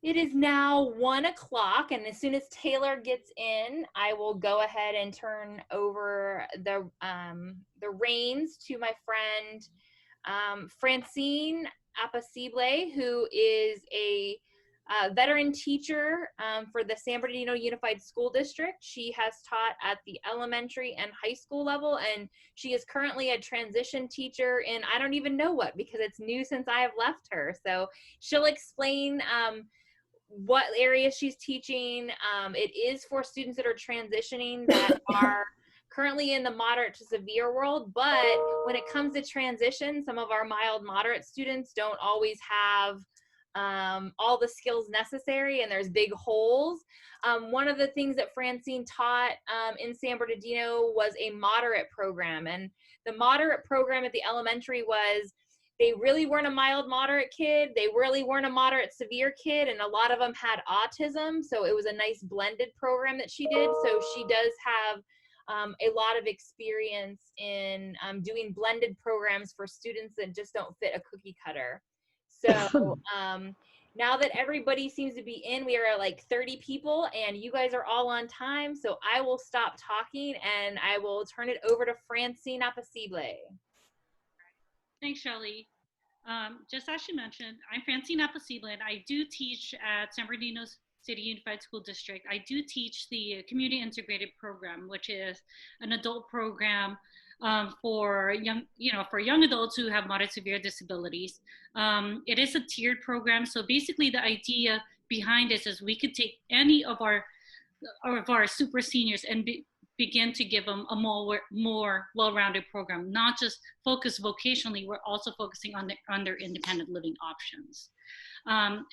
It is now 1 o'clock, and as soon as Taylor gets in, I will go ahead and turn over the reins to my friend Francine Apacible, who is a veteran teacher for the San Bernardino Unified School District. She has taught at the elementary and high school level, and she is currently a transition teacher in I don't even know what, because it's new since I have left her. So she'll explain what area she's teaching. It is for students that are transitioning that are currently in the moderate to severe world, but when it comes to transition, some of our mild moderate students don't always have all the skills necessary, and there's big holes. One of the things that Francine taught in San Bernardino was a moderate program, and the moderate program at the elementary was they really weren't a mild moderate kid, they really weren't a moderate severe kid, and a lot of them had autism, so it was a nice blended program that she did. So she does have a lot of experience in doing blended programs for students that just don't fit a cookie cutter. So now that everybody seems to be in, we are like 30 people, and you guys are all on time, so I will stop talking and I will turn it over to Francine Apacible. Thanks, Shelly. Just as she mentioned, I'm Francine Apacible, and I do teach at San Bernardino City Unified School District. I do teach the Community Integrated Program, which is an adult program for young adults who have moderate severe disabilities. It is a tiered program, so basically the idea behind this is we could take any of our super seniors and begin to give them a more well-rounded program, not just focus vocationally. We're also focusing on their independent living options.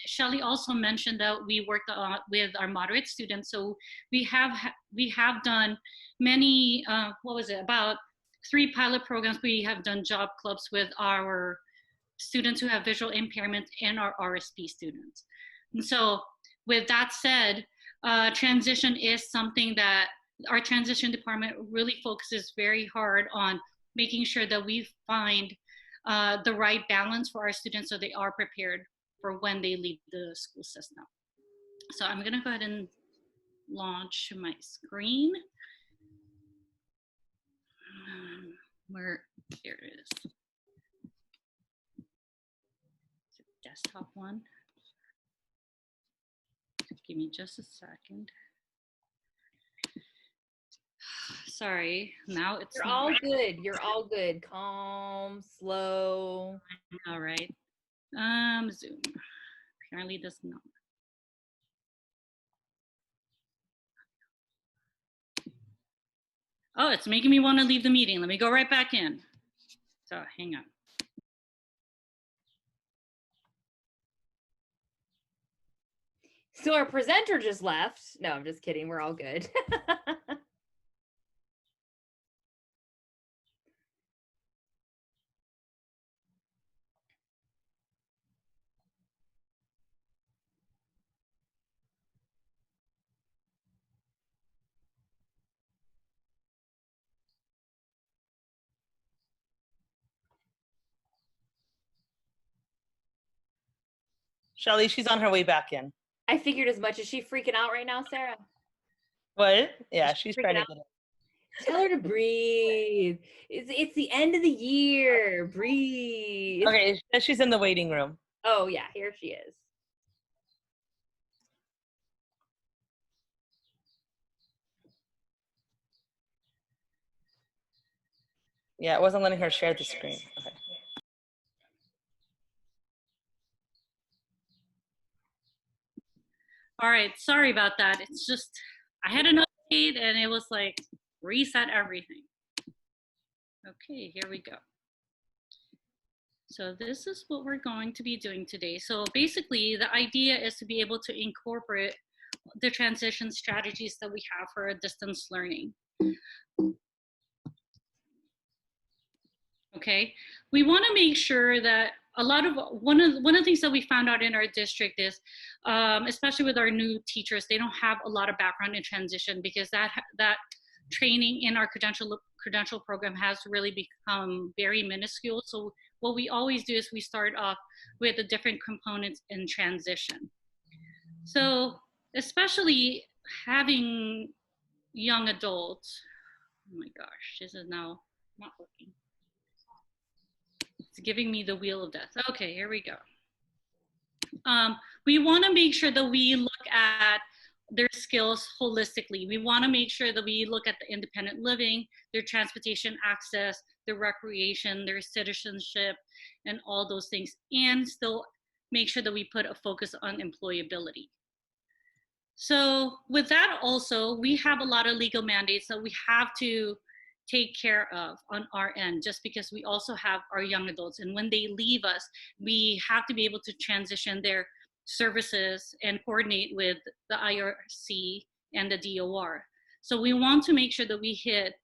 Shelly also mentioned that we worked with our moderate students. So we have done many, about 3 pilot programs. We have done job clubs with our students who have visual impairment and our RSP students. And so with that said, transition is something that our transition department really focuses very hard on making sure that we find the right balance for our students so they are prepared for when they leave the school system. So I'm gonna go ahead and launch my screen. Here it is. Desktop one. Give me just a second. Sorry, now it's You're all good. You're all good. Calm, slow. All right. Zoom apparently does not. Oh, it's making me want to leave the meeting. Let me go right back in. So hang on. So our presenter just left. No, I'm just kidding. We're all good. Shelly, she's on her way back in. I figured as much. Is she freaking out right now, Sarah? What? Yeah, she's trying to get it. Tell her to breathe. It's the end of the year. Breathe. Okay, she's in the waiting room. Oh, yeah, here she is. Yeah, it wasn't letting her share the screen. Okay. All right, sorry about that. It's just, I had an update and it was like, reset everything. Okay, here we go. So this is what we're going to be doing today. So basically the idea is to be able to incorporate the transition strategies that we have for distance learning. Okay, we want to make sure that one of the things that we found out in our district is, especially with our new teachers, they don't have a lot of background in transition because that training in our credential program has really become very minuscule. So what we always do is we start off with the different components in transition. So especially having young adults, oh my gosh, this is now not working. It's giving me the wheel of death. Okay, here we go. We want to make sure that we look at their skills holistically. We want to make sure that we look at the independent living, their transportation access, their recreation, their citizenship, and all those things, and still make sure that we put a focus on employability. So with that also, we have a lot of legal mandates that we have to take care of on our end, just because we also have our young adults. And when they leave us, we have to be able to transition their services and coordinate with the IRC and the DOR. So we want to make sure that we hit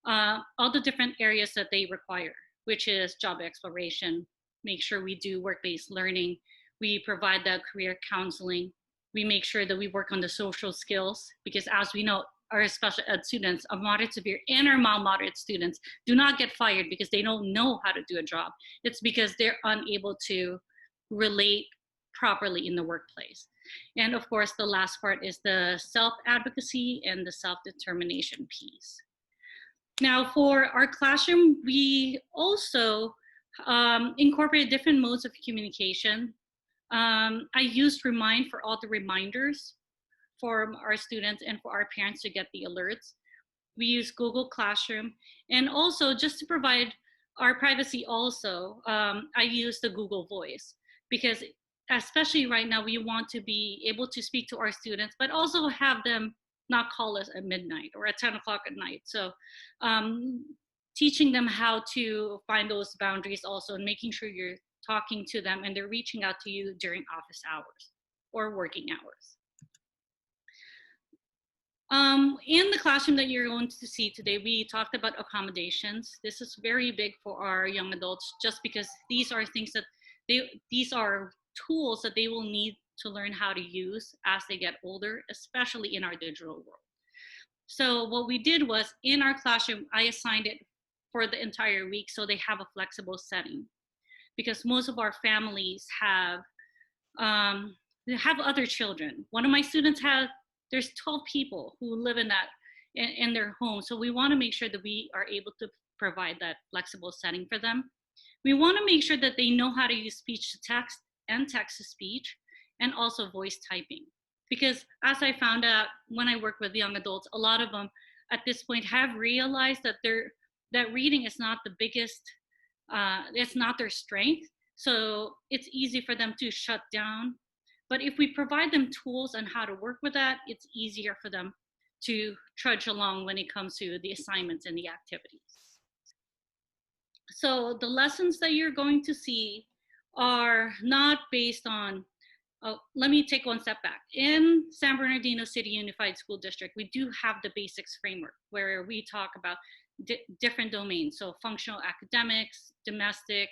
all the different areas that they require, which is job exploration, make sure we do work-based learning, we provide that career counseling, we make sure that we work on the social skills, because as we know, our special ed students, our moderate, severe, and our mild moderate students do not get fired because they don't know how to do a job. It's because they're unable to relate properly in the workplace. And of course, the last part is the self-advocacy and the self-determination piece. Now, for our classroom, we also incorporate different modes of communication. I used Remind for all the reminders for our students and for our parents to get the alerts. We use Google Classroom, and also just to provide our privacy also, I use the Google Voice, because especially right now, we want to be able to speak to our students, but also have them not call us at midnight or at 10 o'clock at night. So teaching them how to find those boundaries also, and making sure you're talking to them and they're reaching out to you during office hours or working hours. In the classroom that you're going to see today, we talked about accommodations. This is very big for our young adults, just because these are things that these are tools that they will need to learn how to use as they get older, especially in our digital world. So what we did was, in our classroom, I assigned it for the entire week so they have a flexible setting, because most of our families have other children. One of my students there's 12 people who live in their home. So we want to make sure that we are able to provide that flexible setting for them. We want to make sure that they know how to use speech to text and text to speech, and also voice typing. Because as I found out when I work with young adults, a lot of them at this point have realized that that reading is not the biggest, it's not their strength. So it's easy for them to shut down. But if we provide them tools on how to work with that, it's easier for them to trudge along when it comes to the assignments and the activities. So the lessons that you're going to see are not based on, let me take one step back. In San Bernardino City Unified School District, we do have the basics framework where we talk about different domains. So functional academics, domestic,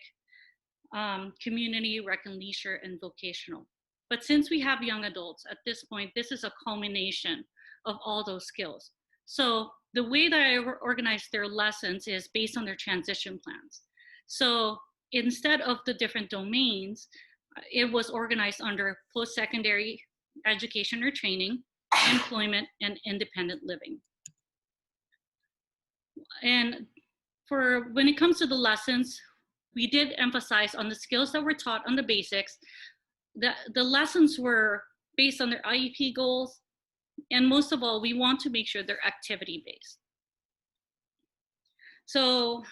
community, rec and leisure, and vocational. But since we have young adults at this point, this is a culmination of all those skills. So the way that I organize their lessons is based on their transition plans. So instead of the different domains, it was organized under post-secondary education or training, employment, and independent living. And for when it comes to the lessons, we did emphasize on the skills that were taught on the basics. The lessons were based on their IEP goals, and most of all, we want to make sure they're activity-based. So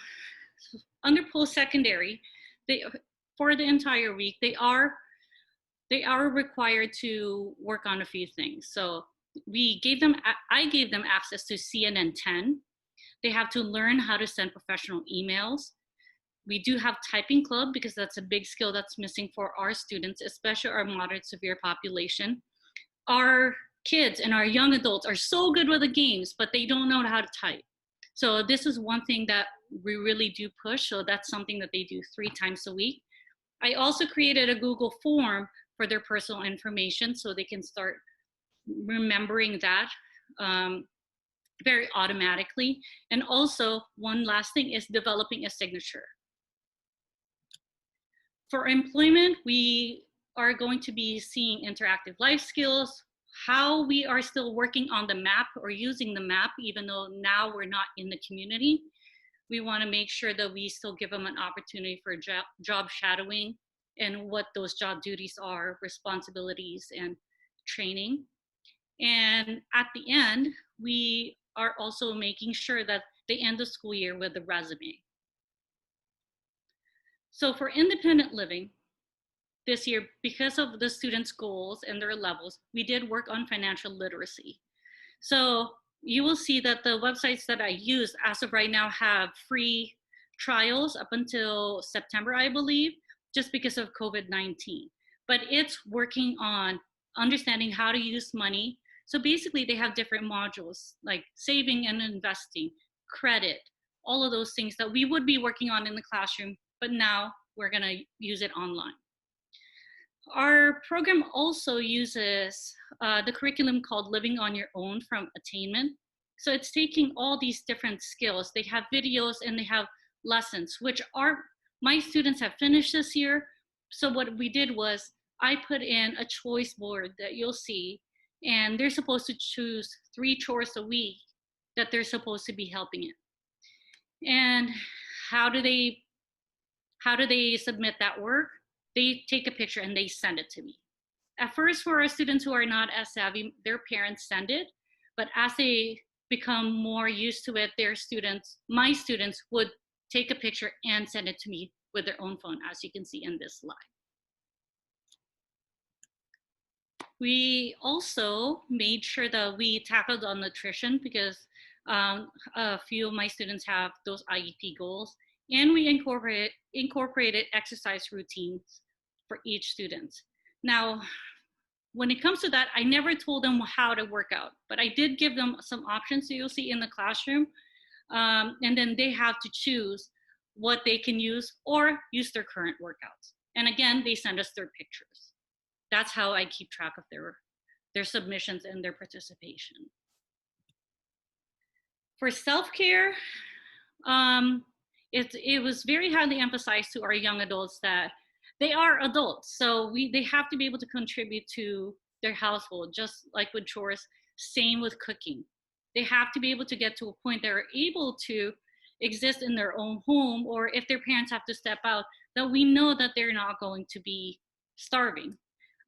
under post-secondary, for the entire week, they are required to work on a few things. So I gave them access to CNN 10. They have to learn how to send professional emails. We do have typing club, because that's a big skill that's missing for our students, especially our moderate severe population. Our kids and our young adults are so good with the games, but they don't know how to type. So this is one thing that we really do push. So that's something that they do 3 times a week. I also created a Google form for their personal information so they can start remembering that very automatically. And also, one last thing is developing a signature. For employment, we are going to be seeing interactive life skills, how we are still working on the map or using the map, even though now we're not in the community. We want to make sure that we still give them an opportunity for job shadowing and what those job duties are, responsibilities, and training. And at the end, we are also making sure that they end the school year with a resume. So for independent living, this year, because of the students' goals and their levels, we did work on financial literacy. So you will see that the websites that I use as of right now have free trials up until September, I believe, just because of COVID-19. But it's working on understanding how to use money. So basically they have different modules like saving and investing, credit, all of those things that we would be working on in the classroom, but now we're gonna use it online. Our program also uses the curriculum called Living on Your Own from Attainment. So it's taking all these different skills. They have videos and they have lessons, which my students have finished this year. So what we did was I put in a choice board that you'll see, and they're supposed to choose 3 chores a week that they're supposed to be helping in. And how do they submit that work? They take a picture and they send it to me. At first, for our students who are not as savvy, their parents send it, but as they become more used to it, my students would take a picture and send it to me with their own phone, as you can see in this slide. We also made sure that we tackled on nutrition because a few of my students have those IEP goals, and we incorporated exercise routines for each student. Now, when it comes to that, I never told them how to work out, but I did give them some options that you'll see in the classroom. And then they have to choose what they can use or use their current workouts. And again, they send us their pictures. That's how I keep track of their submissions and their participation. For self-care, it was very highly emphasized to our young adults that they are adults, so they have to be able to contribute to their household, just like with chores, same with cooking. They have to be able to get to a point they're able to exist in their own home, or if their parents have to step out, that we know that they're not going to be starving.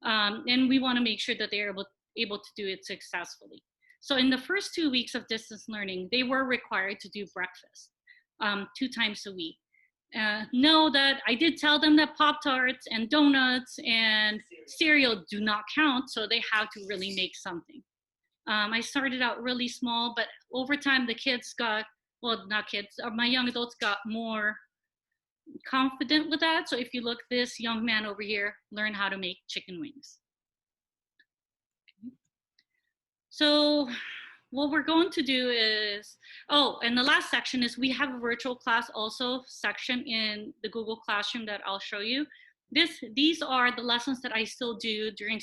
And we want to make sure that they're able to do it successfully. So in the first 2 weeks of distance learning, they were required to do breakfast 2 times a week. Know that I did tell them that Pop-Tarts and donuts and cereal do not count, so they have to really make something. I started out really small, but over time the kids got, well, not kids, my young adults got more confident with that. So if you look, this young man over here learned how to make chicken wings. So what we're going to do is, and the last section is we have a virtual class also section in the Google Classroom that I'll show you. These are the lessons that I still do during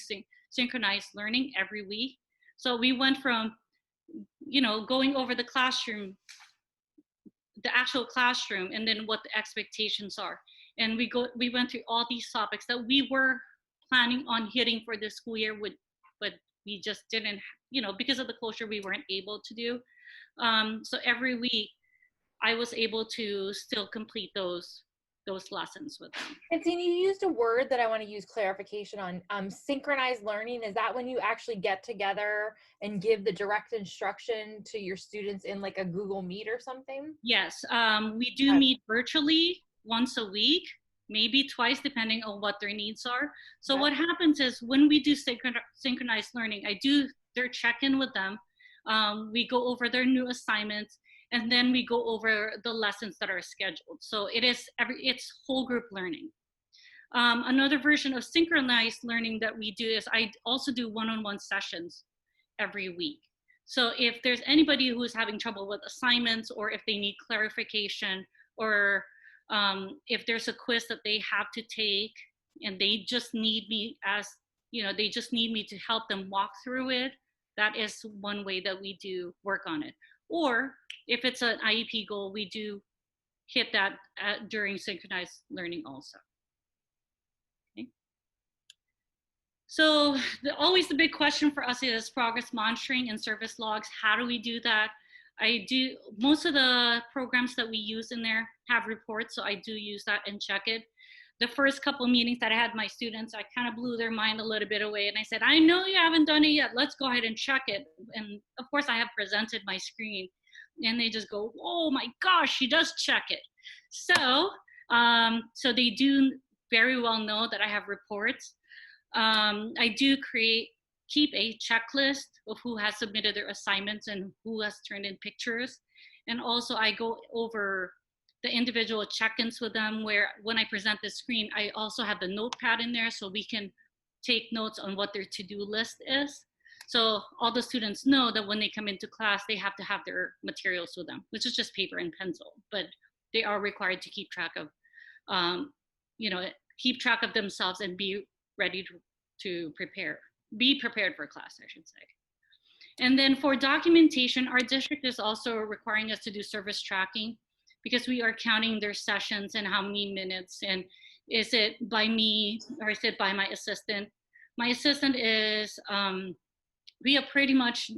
synchronized learning every week. So we went from, going over the classroom, the actual classroom, and then what the expectations are. And we went through all these topics that we were planning on hitting for this school year, but we just didn't, because of the closure, we weren't able to do. So every week I was able to still complete those lessons with them. And Tina, you used a word that I want to use clarification on. Synchronized learning, is that when you actually get together and give the direct instruction to your students in like a Google Meet or something? Yes, we do meet virtually once a week, maybe twice, depending on what their needs are. So what happens is when we do synchronized learning, I do their check-in with them. We go over their new assignments, and then we go over the lessons that are scheduled. So it's whole group learning. Another version of synchronized learning that we do is I also do one-on-one sessions every week. So if there's anybody who's having trouble with assignments, or if they need clarification, or if there's a quiz that they have to take and they just need me they just need me to help them walk through it, that is one way that we do work on it. Or if it's an IEP goal, we do hit that during synchronized learning also. Okay. So always the big question for us is progress monitoring and service logs. How do we do that? Most of the programs that we use in there have reports, so I do use that and check it. The first couple meetings that I had my students, I kind of blew their mind a little bit away, and I said, I know you haven't done it yet, let's go ahead and check it. And of course I have presented my screen, and they just go, oh my gosh, she does check it. So so they do very well know that I have reports. I do keep a checklist of who has submitted their assignments and who has turned in pictures. And also I go over the individual check-ins with them, where when I present the screen, I also have the notepad in there so we can take notes on what their to-do list is. So all the students know that when they come into class, they have to have their materials with them, which is just paper and pencil, but they are required to keep track of, keep track of themselves and be ready to be prepared for class, I should say. And then for documentation, our district is also requiring us to do service tracking, because we are counting their sessions and how many minutes, and is it by me or is it by my assistant? My assistant is, we have pretty much,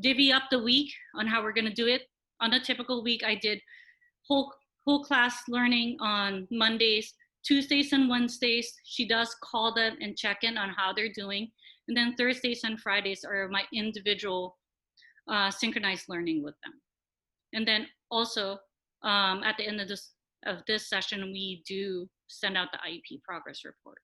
divvy up the week on how we're gonna do it. On a typical week, I did whole class learning on Mondays, Tuesdays and Wednesdays. She does call them and check in on how they're doing. And then Thursdays and Fridays are my individual synchronized learning with them. And then also at the end of this session, we do send out the IEP progress report.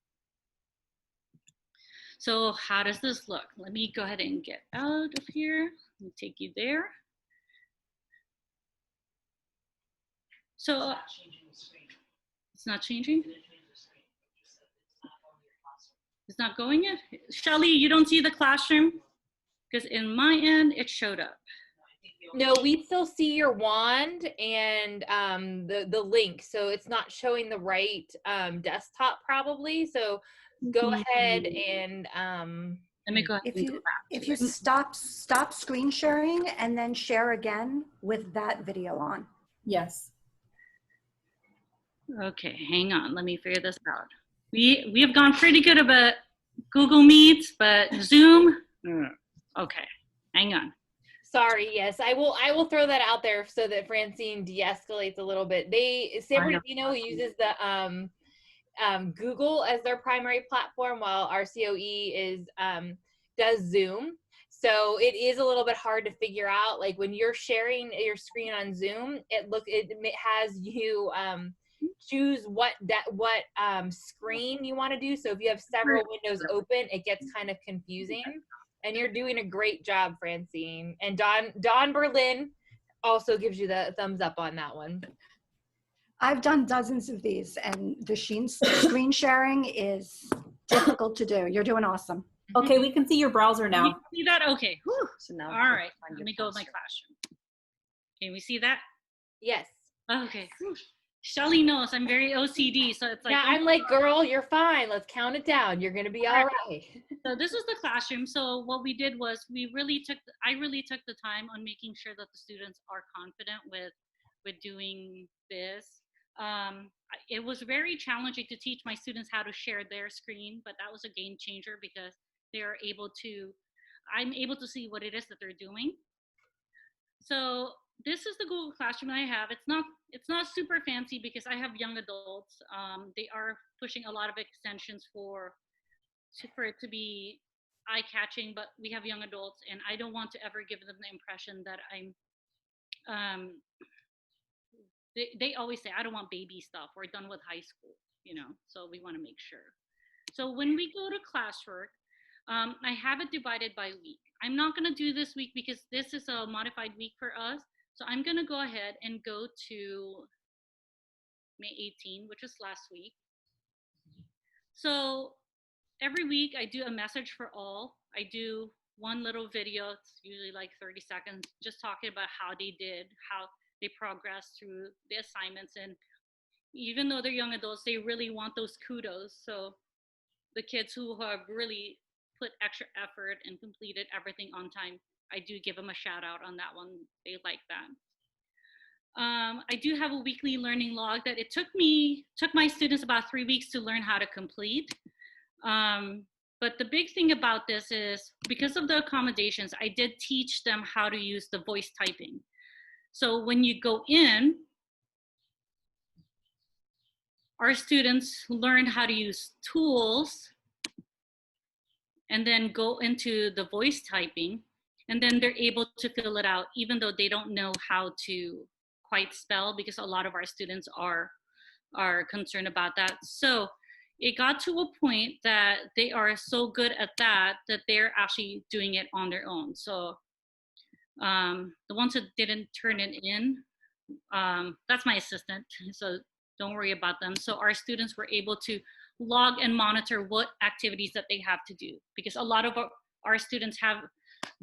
So how does this look? Let me go ahead and get out of here. Let me take you there. So it's not changing? It's not going yet? Shelly, you don't see the classroom? Because in my end, it showed up. No, we still see your wand and the link, so it's not showing the right desktop probably. So go ahead and let me go ahead and go back. If you stop screen sharing and then share again with that video on. Yes. Okay, hang on. Let me figure this out. We have gone pretty good about Google Meets, but Zoom. Okay, hang on. Sorry, yes, I will throw that out there so that Francine de-escalates a little bit. San Bernardino uses the Google as their primary platform, while our COE does Zoom. So it is a little bit hard to figure out. Like when you're sharing your screen on Zoom, it has you choose what screen you want to do. So if you have several windows open, it gets kind of confusing. And you're doing a great job, Francine. And Don Berlin also gives you the thumbs up on that one. I've done dozens of these, and the screen sharing is difficult to do. You're doing awesome. Okay, we can see your browser now. You see that? Okay. Whew. So now all right. Let me go with my classroom. Can we see that? Yes. Okay. Shelly knows I'm very OCD, so it's like. Yeah, I'm like, girl, you're fine. Let's count it down. You're gonna be all right. So this was the classroom. So what we did was I really took the time on making sure that the students are confident with doing this. It was very challenging to teach my students how to share their screen, but that was a game changer because I'm able to see what it is that they're doing. So this is the Google Classroom I have. It's not super fancy because I have young adults. They are pushing a lot of extensions for it to be eye-catching, but we have young adults, and I don't want to ever give them the impression that I'm. They always say, I don't want baby stuff. We're done with high school, so we want to make sure. So when we go to classwork, I have it divided by week. I'm not going to do this week because this is a modified week for us. So I'm going to go ahead and go to May 18, which is last week. So every week I do a message for all. I do one little video. It's usually like 30 seconds, just talking about how they did, how they progress through the assignments. And even though they're young adults, they really want those kudos. So the kids who have really put extra effort and completed everything on time, I do give them a shout out on that one. They like that. I do have a weekly learning log that it took my students about 3 weeks to learn how to complete. But the big thing about this is because of the accommodations, I did teach them how to use the voice typing. So when you go in, our students learn how to use tools and then go into the voice typing, and then they're able to fill it out even though they don't know how to quite spell, because a lot of our students are concerned about that. So it got to a point that they are so good at that they're actually doing it on their own. So the ones that didn't turn it in, that's my assistant, so don't worry about them. So our students were able to log and monitor what activities that they have to do, because a lot of our students have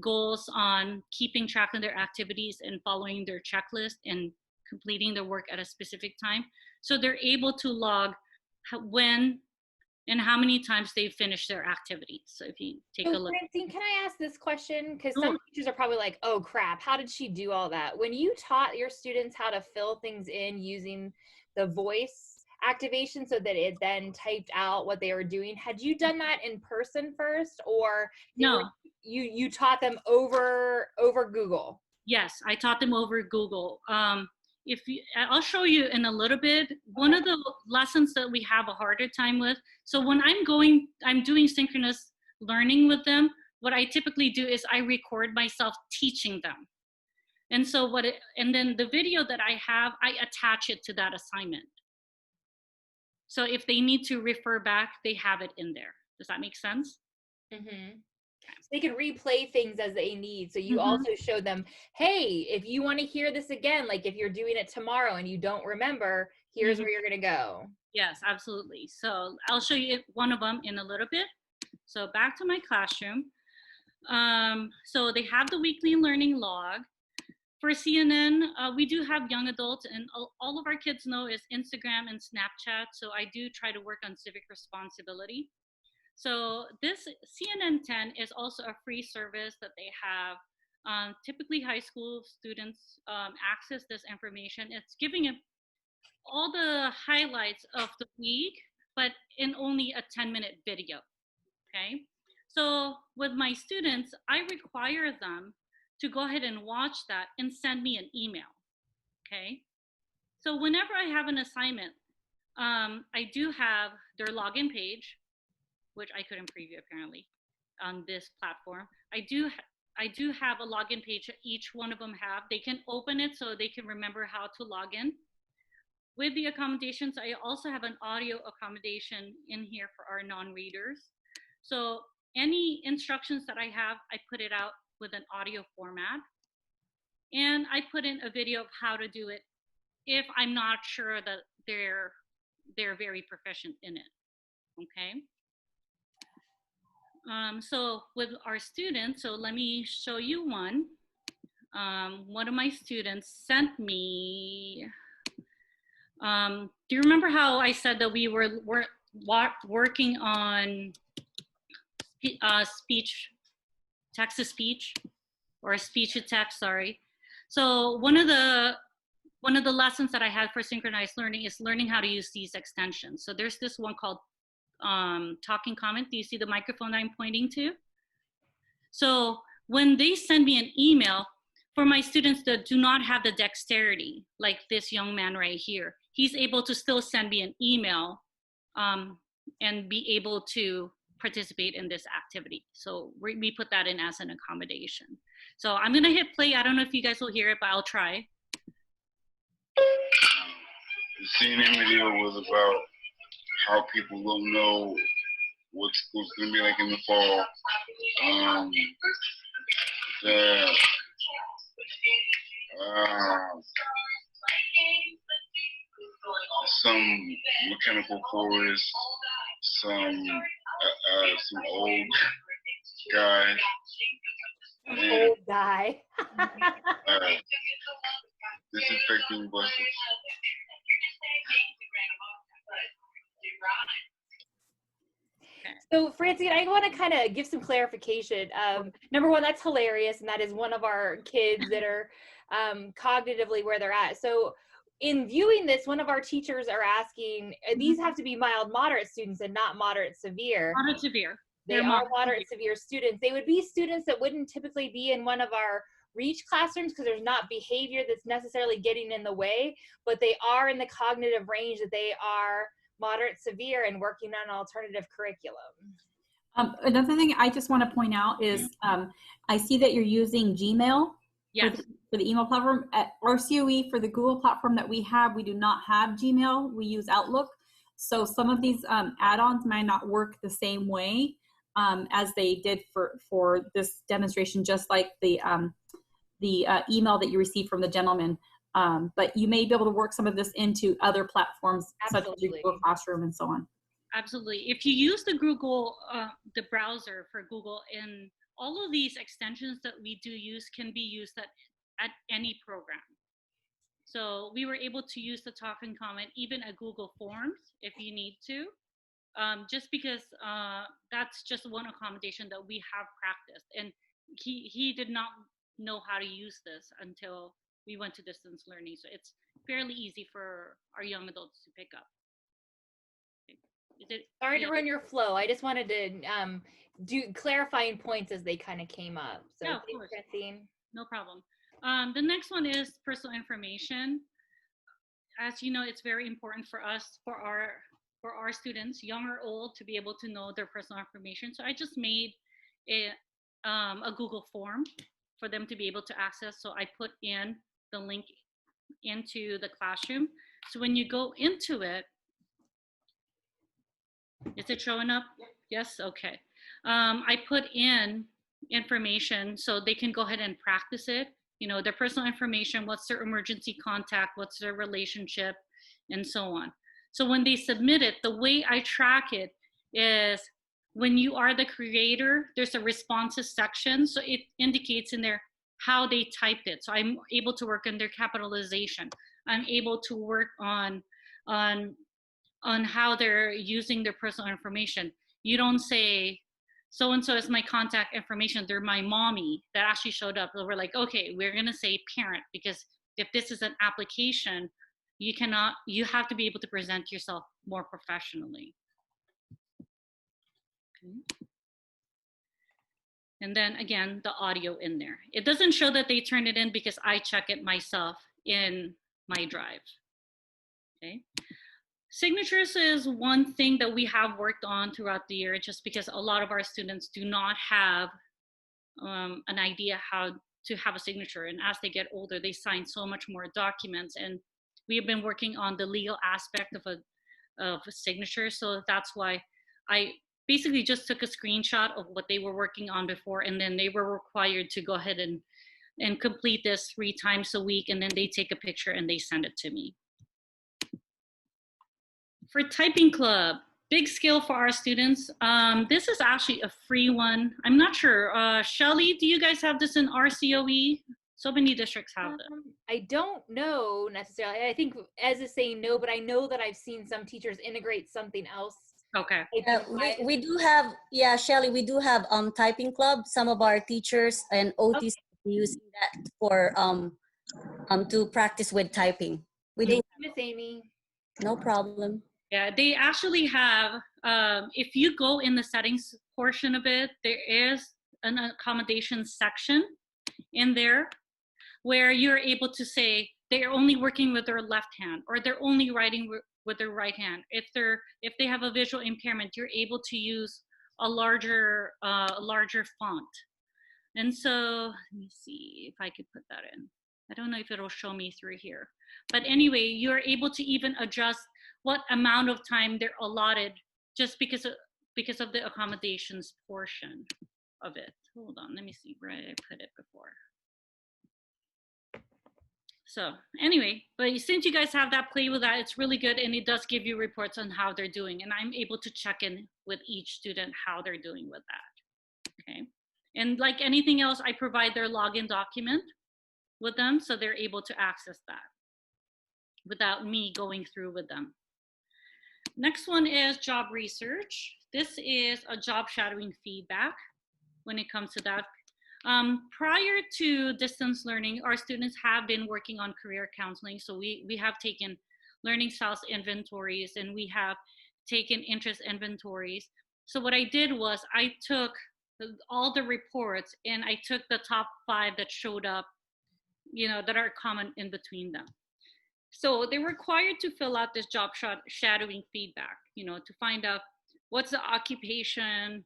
goals on keeping track of their activities and following their checklist and completing their work at a specific time. So they're able to log when and how many times they've finished their activities. So if you take a look. Francine, can I ask this question? Because Sure. some teachers are probably like, oh crap, how did she do all that? When you taught your students how to fill things in using the voice activation so that it then typed out what they were doing, had you done that in person first, or No. You taught them over Google? Yes, I taught them over Google. I'll show you in a little bit. One of the lessons that we have a harder time with. So when I'm doing synchronous learning with them, what I typically do is I record myself teaching them. And so and then the video that I have, I attach it to that assignment. So if they need to refer back, they have it in there. Does that make sense? Mm-hmm. So they can replay things as they need. So you Mhm. also showed them, hey, if you want to hear this again, like if you're doing it tomorrow and you don't remember, here's where you're going to go. Yes, absolutely. So I'll show you one of them in a little bit. So back to my classroom. So they have the weekly learning log. For CNN, we do have young adults, and all of our kids know is Instagram and Snapchat. So I do try to work on civic responsibility. So this CNN 10 is also a free service that they have. Typically, high school students access this information. It's giving them all the highlights of the week, but in only a 10-minute video, okay? So with my students, I require them to go ahead and watch that and send me an email, okay? So whenever I have an assignment, I do have their login page, which I couldn't preview apparently on this platform. I do have a login page that each one of them have. They can open it so they can remember how to log in. With the accommodations, I also have an audio accommodation in here for our non-readers. So any instructions that I have, I put it out with an audio format. And I put in a video of how to do it if I'm not sure that they're very proficient in it, okay? So with our students, so let me show you one. One of my students sent me, do you remember how I said that we were working on speech, text to speech, or speech to text, sorry. So one of the lessons that I had for synchronized learning is learning how to use these extensions. So there's this one called talking comment. Do you see the microphone I'm pointing to? So when they send me an email, for my students that do not have the dexterity, like this young man right here, he's able to still send me an email and be able to participate in this activity. So we put that in as an accommodation. So I'm gonna hit play. I don't know if you guys will hear it, but I'll try. The CNN video was about how people don't know what school's gonna be like in the fall. Some mechanical forest, some old guy. Old guy. Disinfecting buses. So Francine, I want to kind of give some clarification. Number one, that's hilarious, and that is one of our kids that are cognitively where they're at. So in viewing this, one of our teachers are asking, these have to be mild moderate students and not moderate severe. Moderate severe. They are moderate severe students. They would be students that wouldn't typically be in one of our reach classrooms because there's not behavior that's necessarily getting in the way, but they are in the cognitive range that they are moderate severe and working on alternative curriculum. Another thing I just want to point out is I see that you're using Gmail for the email platform. At RCOE, for the Google platform that we have, we do not have Gmail. We use Outlook. So some of these add-ons might not work the same way as they did for this demonstration, just like the email that you received from the gentleman. But you may be able to work some of this into other platforms, such as Google Classroom and so on. Absolutely. If you use the Google, the browser for Google, and all of these extensions that we do use can be used at any program. So we were able to use the talk and comment even at Google Forms if you need to, just because that's just one accommodation that we have practiced. And he did not know how to use this until we went to distance learning. So it's fairly easy for our young adults to pick up. Sorry to ruin your flow. I just wanted to do clarifying points as they kind of came up. So yeah, of course. Francine. No problem. The next one is personal information. As you know, it's very important for us, for our students, young or old, to be able to know their personal information. So I just made a Google form for them to be able to access. So I put in the link into the classroom. So when you go into it, is it showing up? Yes, okay. I put in information so they can go ahead and practice it. You know, their personal information, what's their emergency contact, what's their relationship, and so on. So when they submit it, the way I track it is when you are the creator, there's a responses section. So it indicates in there how they typed it. So I'm able to work on their capitalization. I'm able to work on how they're using their personal information. You don't say, so-and-so is my contact information, they're my mommy that actually showed up. We're like, okay, we're gonna say parent, because if this is an application, you have to be able to present yourself more professionally. Okay. And then again, the audio in there. It doesn't show that they turned it in because I check it myself in my drive, okay? Signatures is one thing that we have worked on throughout the year, just because a lot of our students do not have an idea how to have a signature. And as they get older, they sign so much more documents. And we have been working on the legal aspect of a signature. So that's why I basically just took a screenshot of what they were working on before, and then they were required to go ahead and complete this 3 times a week, and then they take a picture and they send it to me. For Typing Club, big skill for our students. This is actually a free one. I'm not sure. Shelly, do you guys have this in RCOE? So many districts have this. I don't know necessarily. I think as is saying no, but I know that I've seen some teachers integrate something else. Okay. We do have, yeah, Shelly, we do have Typing Club. Some of our teachers and OTs using that for to practice with typing. We do. Miss Amy. No problem. Yeah, they actually have, if you go in the settings portion of it, there is an accommodation section in there where you're able to say they're only working with their left hand, or they're only writing with their right hand. If they have a visual impairment, you're able to use a larger font. And so let me see if I could put that in. I don't know if it'll show me through here, but anyway, you're able to even adjust what amount of time they're allotted just because of the accommodations portion of it. Hold on, let me see where I put it before. So anyway, but since you guys have that, play with that, it's really good, and it does give you reports on how they're doing, and I'm able to check in with each student how they're doing with that, okay? And like anything else, I provide their login document with them so they're able to access that without me going through with them. Next one is job research. This is a job shadowing feedback when it comes to that. Prior to distance learning, our students have been working on career counseling. So we have taken learning styles inventories and we have taken interest inventories. So what I did was I took all the reports and I took the top 5 that showed up, that are common in between them. So they're required to fill out this job shadowing feedback, to find out what's the occupation,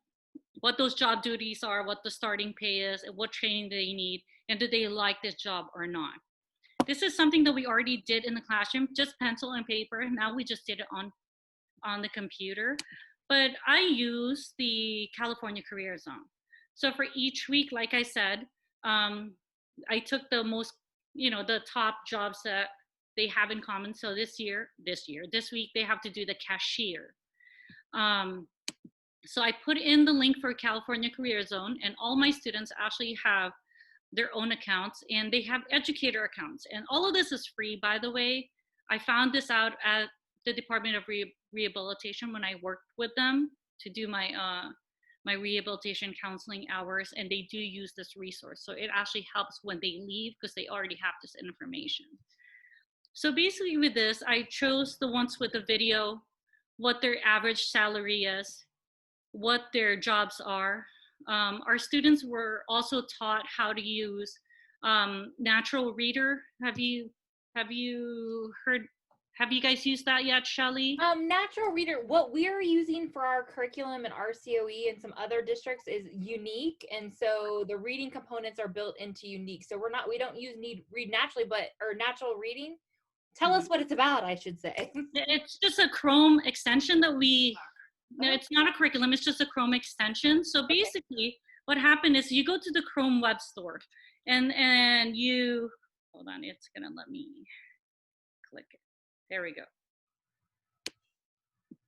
what those job duties are, what the starting pay is, and what training they need, and do they like this job or not. This is something that we already did in the classroom, just pencil and paper. Now we just did it on the computer. But I use the California Career Zone. So for each week, like I said, I took the most, the top jobs that they have in common. So this week, they have to do the cashier. So I put in the link for California Career Zone, and all my students actually have their own accounts, and they have educator accounts. And all of this is free, by the way. I found this out at the Department of Rehabilitation when I worked with them to do my my rehabilitation counseling hours, and they do use this resource. So it actually helps when they leave because they already have this information. So basically with this, I chose the ones with the video, what their average salary is, what their jobs are. Our students were also taught how to use Natural Reader. Have you guys used that yet, Shelly? Natural Reader, what we're using for our curriculum in RCOE and some other districts is Unique, and so the reading components are built into Unique. So we don't use Read Naturally, or Natural Reading. Tell us what it's about, I should say. It's just a Chrome extension that no, it's not a curriculum, it's just a Chrome extension. So basically what happened is you go to the Chrome web store and you, hold on, it's gonna let me click it. There we go.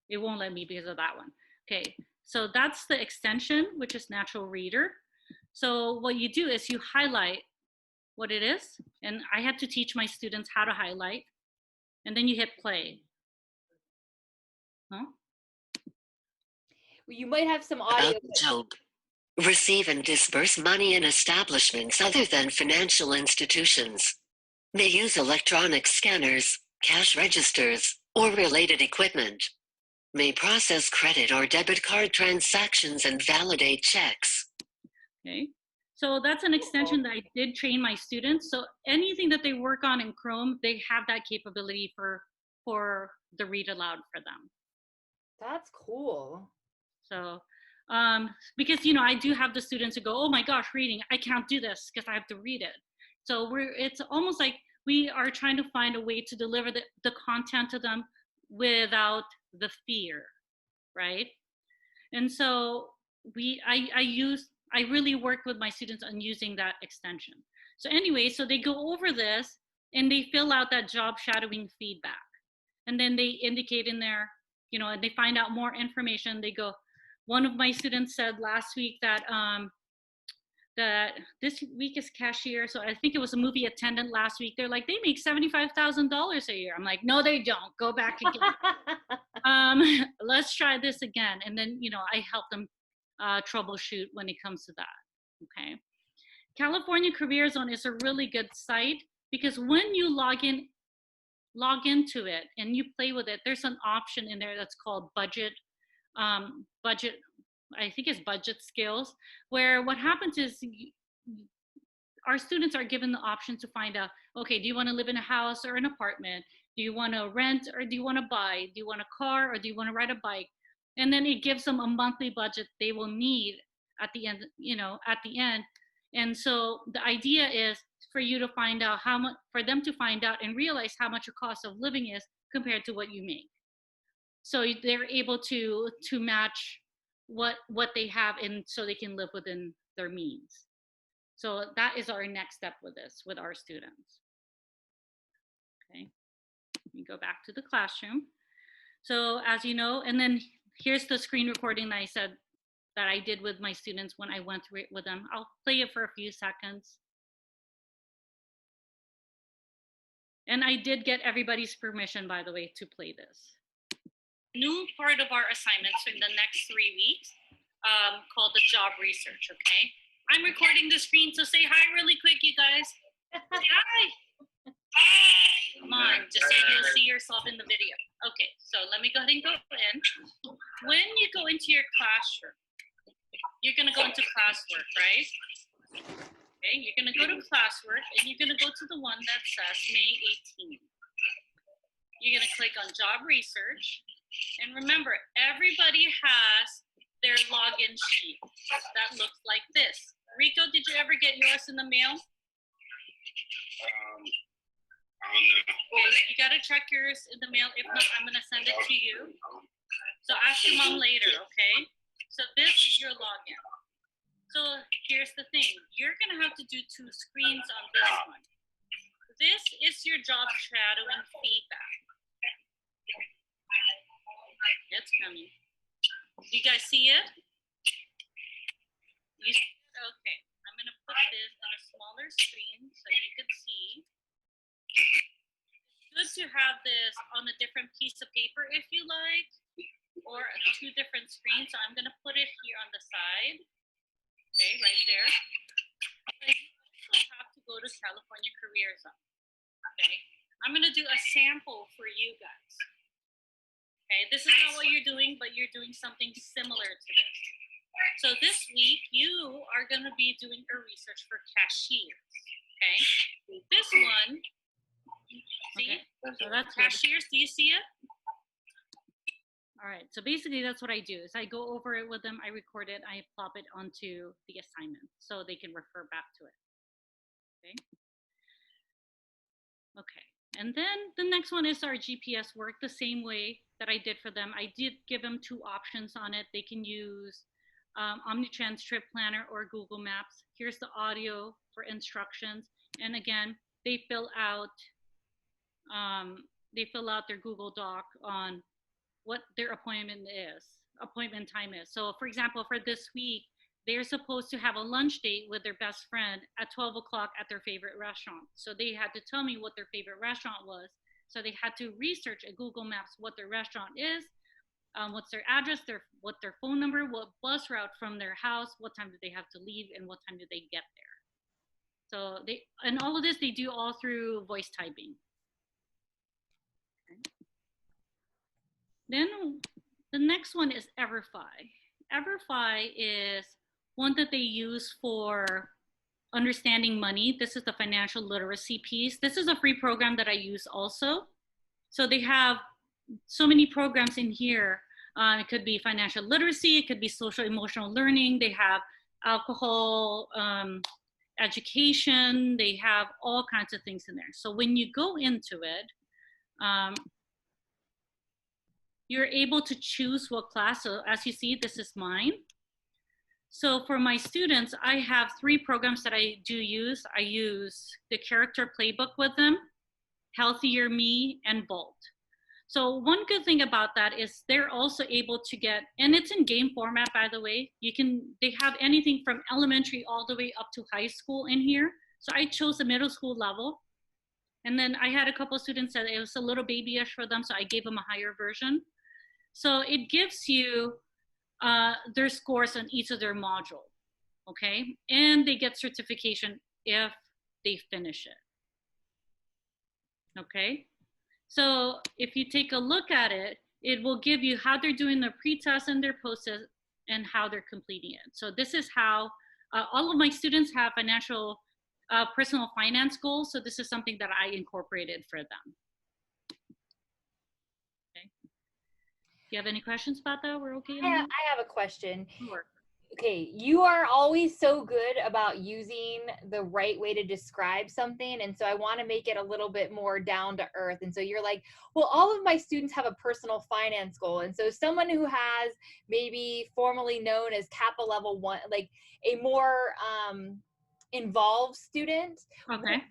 It won't let me because of that one. Okay, so that's the extension, which is Natural Reader. So what you do is you highlight what it is. And I had to teach my students how to highlight. And then you hit play. Huh? You might have some audio. Receive and disburse money in establishments other than financial institutions. May use electronic scanners, cash registers, or related equipment. May process credit or debit card transactions and validate checks. Okay, so that's an extension that I did train my students. So anything that they work on in Chrome, they have that capability for the read aloud for them. That's cool. So, because, I do have the students who go, oh my gosh, reading, I can't do this because I have to read it. So it's almost like we are trying to find a way to deliver the content to them without the fear, right? And so I really work with my students on using that extension. So anyway, so they go over this and they fill out that job shadowing feedback. And then they indicate in there, and they find out more information. They go, one of my students said last week that that this week is cashier. So I think it was a movie attendant last week. They're like, they make $75,000 a year. I'm like, no, they don't. Go back again. Let's try this again. And then, I help them troubleshoot when it comes to that. Okay. California Career Zone is a really good site because when you log into it and you play with it, there's an option in there that's called budget, I think it's budget skills, where what happens is our students are given the option to find out, okay, do you want to live in a house or an apartment? Do you want to rent or do you want to buy? Do you want a car or do you want to ride a bike? And then it gives them a monthly budget they will need at the end, at the end. And so the idea is for you to find out for them to find out and realize how much your cost of living is compared to what you make. So they're able to match what they have, and so they can live within their means. So that is our next step with this, with our students. Okay, let me go back to the classroom. So as you know, and then here's the screen recording that I said that I did with my students when I went through it with them. I'll play it for a few seconds. And I did get everybody's permission, by the way, to play this. New part of our assignments in the next 3 weeks called the job research, okay? I'm recording the screen, so say hi really quick, you guys. Say hi. Hi. Come on, just so you'll see yourself in the video. Okay, so let me go ahead and go in. When you go into your classroom, you're gonna go into classwork, right? Okay, you're gonna go to classwork and you're gonna go to the one that says May 18th. You're gonna click on job research. And remember, everybody has their login sheet that looks like this. Rico, did you ever get yours in the mail? Okay, you gotta check yours in the mail. If not, I'm gonna send it to you. So ask your mom later, okay? So this is your login. So here's the thing. You're gonna have to do 2 screens on this one. This is your job shadowing feedback. It's coming. Do you guys see it? You see it? Okay. I'm gonna put this on a smaller screen so you can see. It's good to have this on a different piece of paper if you like, or 2 different screens. So I'm gonna put it here on the side. Okay, right there. But you also have to go to California Career Zone. Okay, I'm gonna do a sample for you guys. Okay, this is not what you're doing, but you're doing something similar to this. So this week, you are gonna be doing a research for cashiers. Okay, this one, see, Okay, so that's cashiers, do you see it? All right, so basically that's what I do is I go over it with them, I record it, I plop it onto the assignment so they can refer back to it. Okay. Okay, and then the next one is our GPS work, the same way that I did for them. I did give them 2 options on it. They can use Omnitrans Trip Planner or Google Maps. Here's the audio for instructions. And again, they fill out their Google Doc on what their appointment time is. So for example, for this week, they're supposed to have a lunch date with their best friend at 12 o'clock at their favorite restaurant. So they had to tell me what their favorite restaurant was. So they had to research at Google Maps what their restaurant is, what's their address, what their phone number, what bus route from their house, what time do they have to leave, and what time do they get there. So and all of this they do all through voice typing. Okay. Then the next one is Everfi. Everfi is one that they use for understanding money. This is the financial literacy piece. This is a free program that I use also. So they have so many programs in here. It could be financial literacy, it could be social emotional learning. They have alcohol education. They have all kinds of things in there. So when you go into it, you're able to choose what class. So as you see, this is mine. So for my students, I have 3 programs that I do use. I use the Character Playbook with them, Healthier Me, and Bold. So one good thing about that is they're also able to get, and it's in game format, by the way. They have anything from elementary all the way up to high school in here. So I chose the middle school level. And then I had a couple of students that it was a little babyish for them, so I gave them a higher version. So it gives you their scores on each of their module, okay? And they get certification if they finish it, okay? So if you take a look at it, it will give you how they're doing their pre-test and their post-test and how they're completing it. So this is how all of my students have financial personal finance goals. So this is something that I incorporated for them. Okay. Do you have any questions about that? We're okay? I have a question. Sure. Okay, you are always so good about using the right way to describe something, and so I want to make it a little bit more down to earth. And so you're like, well, all of my students have a personal finance goal, and so someone who has maybe formerly known as Kappa Level 1, like a more involved student, Okay.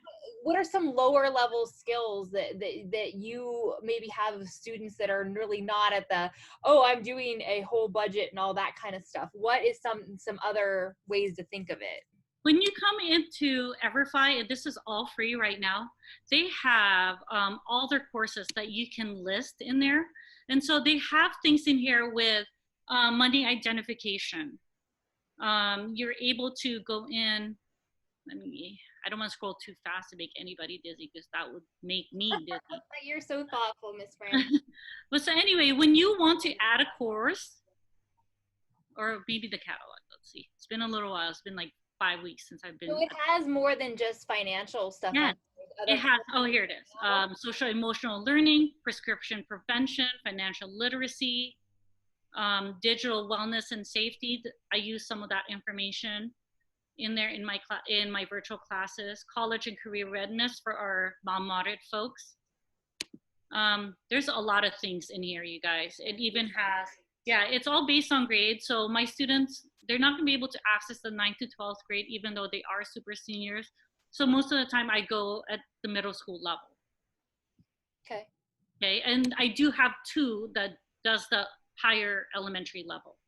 what are some lower level skills that you maybe have students that are really not at the, oh, I'm doing a whole budget and all that kind of stuff? What is some other ways to think of it? When you come into Everfi, and this is all free right now, they have all their courses that you can list in there. And so they have things in here with money identification. You're able to go in. I don't want to scroll too fast to make anybody dizzy because that would make me dizzy. You're so thoughtful, Miss Fran. But so anyway, when you want to add a course, or maybe the catalog, let's see. It's been a little while. It's been like 5 weeks since I've been. So it has more than just financial stuff. Yeah, on it. it has. Oh, here it is. Social emotional learning, prescription prevention, financial literacy, digital wellness and safety. I use some of that information in there in my virtual classes. College and career readiness for our moderate folks. There's a lot of things in here, you guys. It even has, yeah, it's all based on grade. So my students, they're not gonna be able to access the 9th to 12th grade, even though they are super seniors. So most of the time I go at the middle school level. Okay. Okay, and I do have 2 that does the higher elementary level,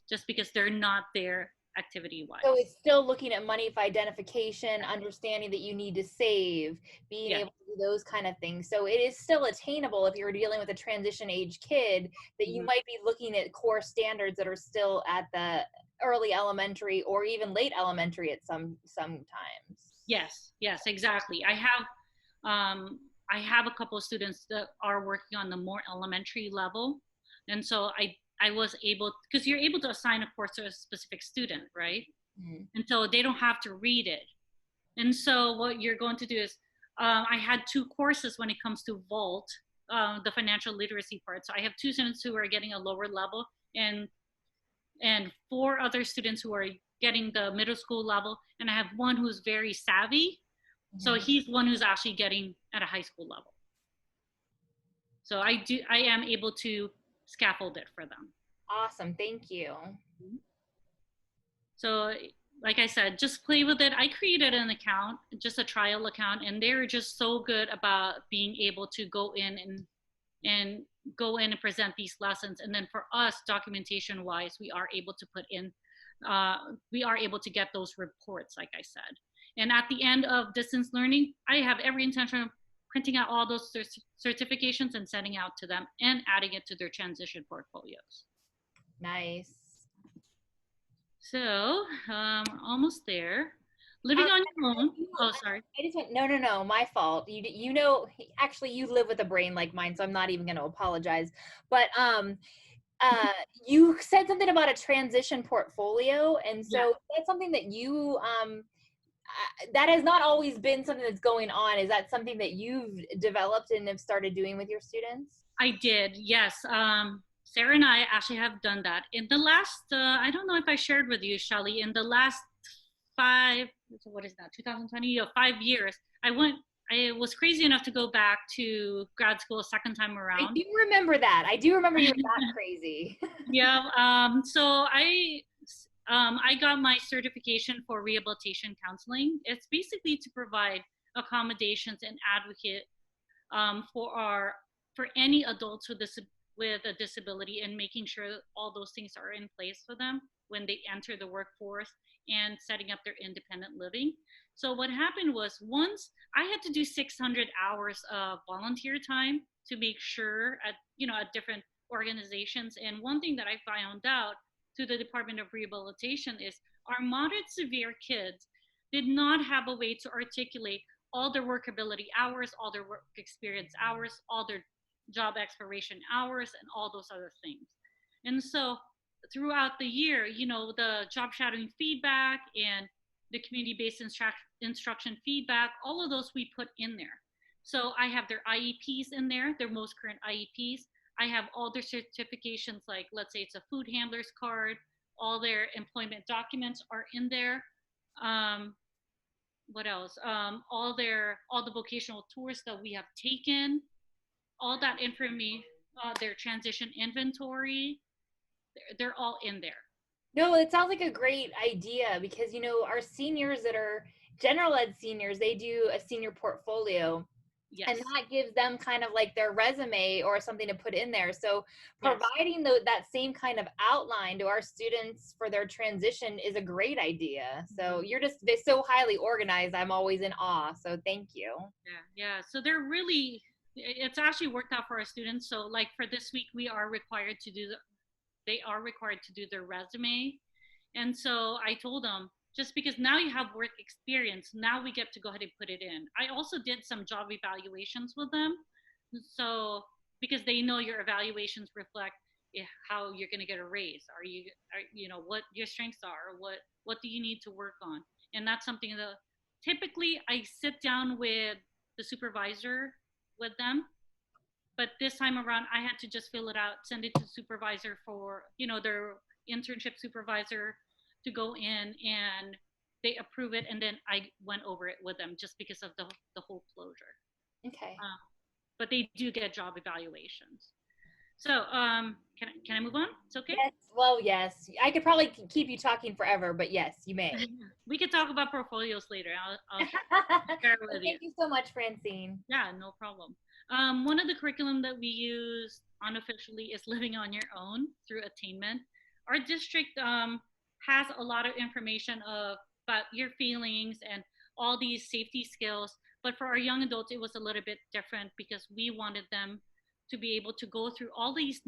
just because they're not there activity-wise. So it's still looking at money for identification, understanding that you need to save, being able to do those kind of things. So it is still attainable if you're dealing with a transition age kid, that you might be looking at core standards that are still at the early elementary or even late elementary at sometimes. Yes, exactly. I have a couple of students that are working on the more elementary level, and so I was able, because you're able to assign a course to a specific student, right? Mm-hmm. And so they don't have to read it. And so what you're going to do is, I had 2 courses when it comes to Vault, the financial literacy part. So I have 2 students who are getting a lower level, and 4 other students who are getting the middle school level. And I have one who's very savvy. Mm-hmm. So he's one who's actually getting at a high school level. So I am able to scaffold it for them. Awesome, thank you. So like I said, just play with it. I created an account, just a trial account, and they're just so good about being able to go in and present these lessons. And then for us, documentation wise, we are able to put in, we are able to get those reports, like I said. And at the end of distance learning, I have every intention of printing out all those certifications and sending out to them and adding it to their transition portfolios. Nice. So we're almost there. Living on your own. Oh, sorry. I just went, no, my fault. You know, actually you live with a brain like mine, so I'm not even going to apologize. But you said something about a transition portfolio, and so that's something that you that has not always been something that's going on. Is that something that you've developed and have started doing with your students? I did, yes. Sarah and I actually have done that. In the last, I don't know if I shared with you, Shelly, in the last 5 years, I was crazy enough to go back to grad school a second time around. I do remember that. I do remember you were that crazy. Yeah, so I got my certification for rehabilitation counseling. It's basically to provide accommodations and advocate for any adults with a disability, and making sure that all those things are in place for them when they enter the workforce and setting up their independent living. So what happened was, once I had to do 600 hours of volunteer time to make sure at different organizations. And one thing that I found out through the Department of Rehabilitation is our moderate severe kids did not have a way to articulate all their workability hours, all their work experience hours, all their job exploration hours, and all those other things. And so throughout the year, the job shadowing feedback and the community-based instruction feedback, all of those we put in there. So I have their IEPs in there, their most current IEPs. I have all their certifications, like let's say it's a food handler's card, all their employment documents are in there. What else? All the vocational tours that we have taken, all that information, their transition inventory, they're all in there. No, it sounds like a great idea, because our seniors that are general ed seniors, they do a senior portfolio. Yes. And that gives them kind of like their resume or something to put in there. So providing that same kind of outline to our students for their transition is a great idea. So they're so highly organized. I'm always in awe. So thank you. Yeah. So it's actually worked out for our students. So like for this week, they are required to do their resume. And so I told them, just because now you have work experience, now we get to go ahead and put it in. I also did some job evaluations with them. So because they know your evaluations reflect how you're going to get a raise. What your strengths are, what do you need to work on? And that's something that typically I sit down with the supervisor with them. But this time around, I had to just fill it out, send it to the supervisor for, their internship supervisor to go in, and they approve it. And then I went over it with them just because of the whole closure. Okay. But they do get job evaluations. So can I move on? It's okay? Yes. Well, yes. I could probably keep you talking forever, but yes, you may. We could talk about portfolios later. I'll share with you. Thank you so much, Francine. Yeah, no problem. One of the curriculum that we use unofficially is Living on Your Own through Attainment. Our district has a lot of information about your feelings and all these safety skills. But for our young adults, it was a little bit different because we wanted them to be able to go through all these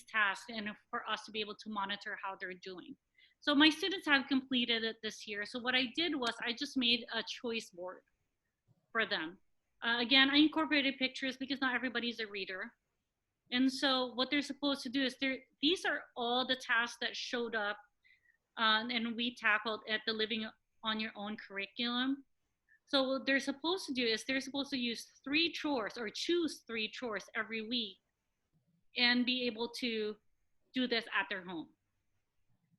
tasks and for us to be able to monitor how they're doing. So my students have completed it this year. So what I did was I just made a choice board for them. Again, I incorporated pictures because not everybody's a reader. And so what they're supposed to do is these are all the tasks that showed up and we tackled at the Living on Your Own curriculum. So what they're supposed to do is they're supposed to use 3 chores or choose 3 chores every week and be able to do this at their home.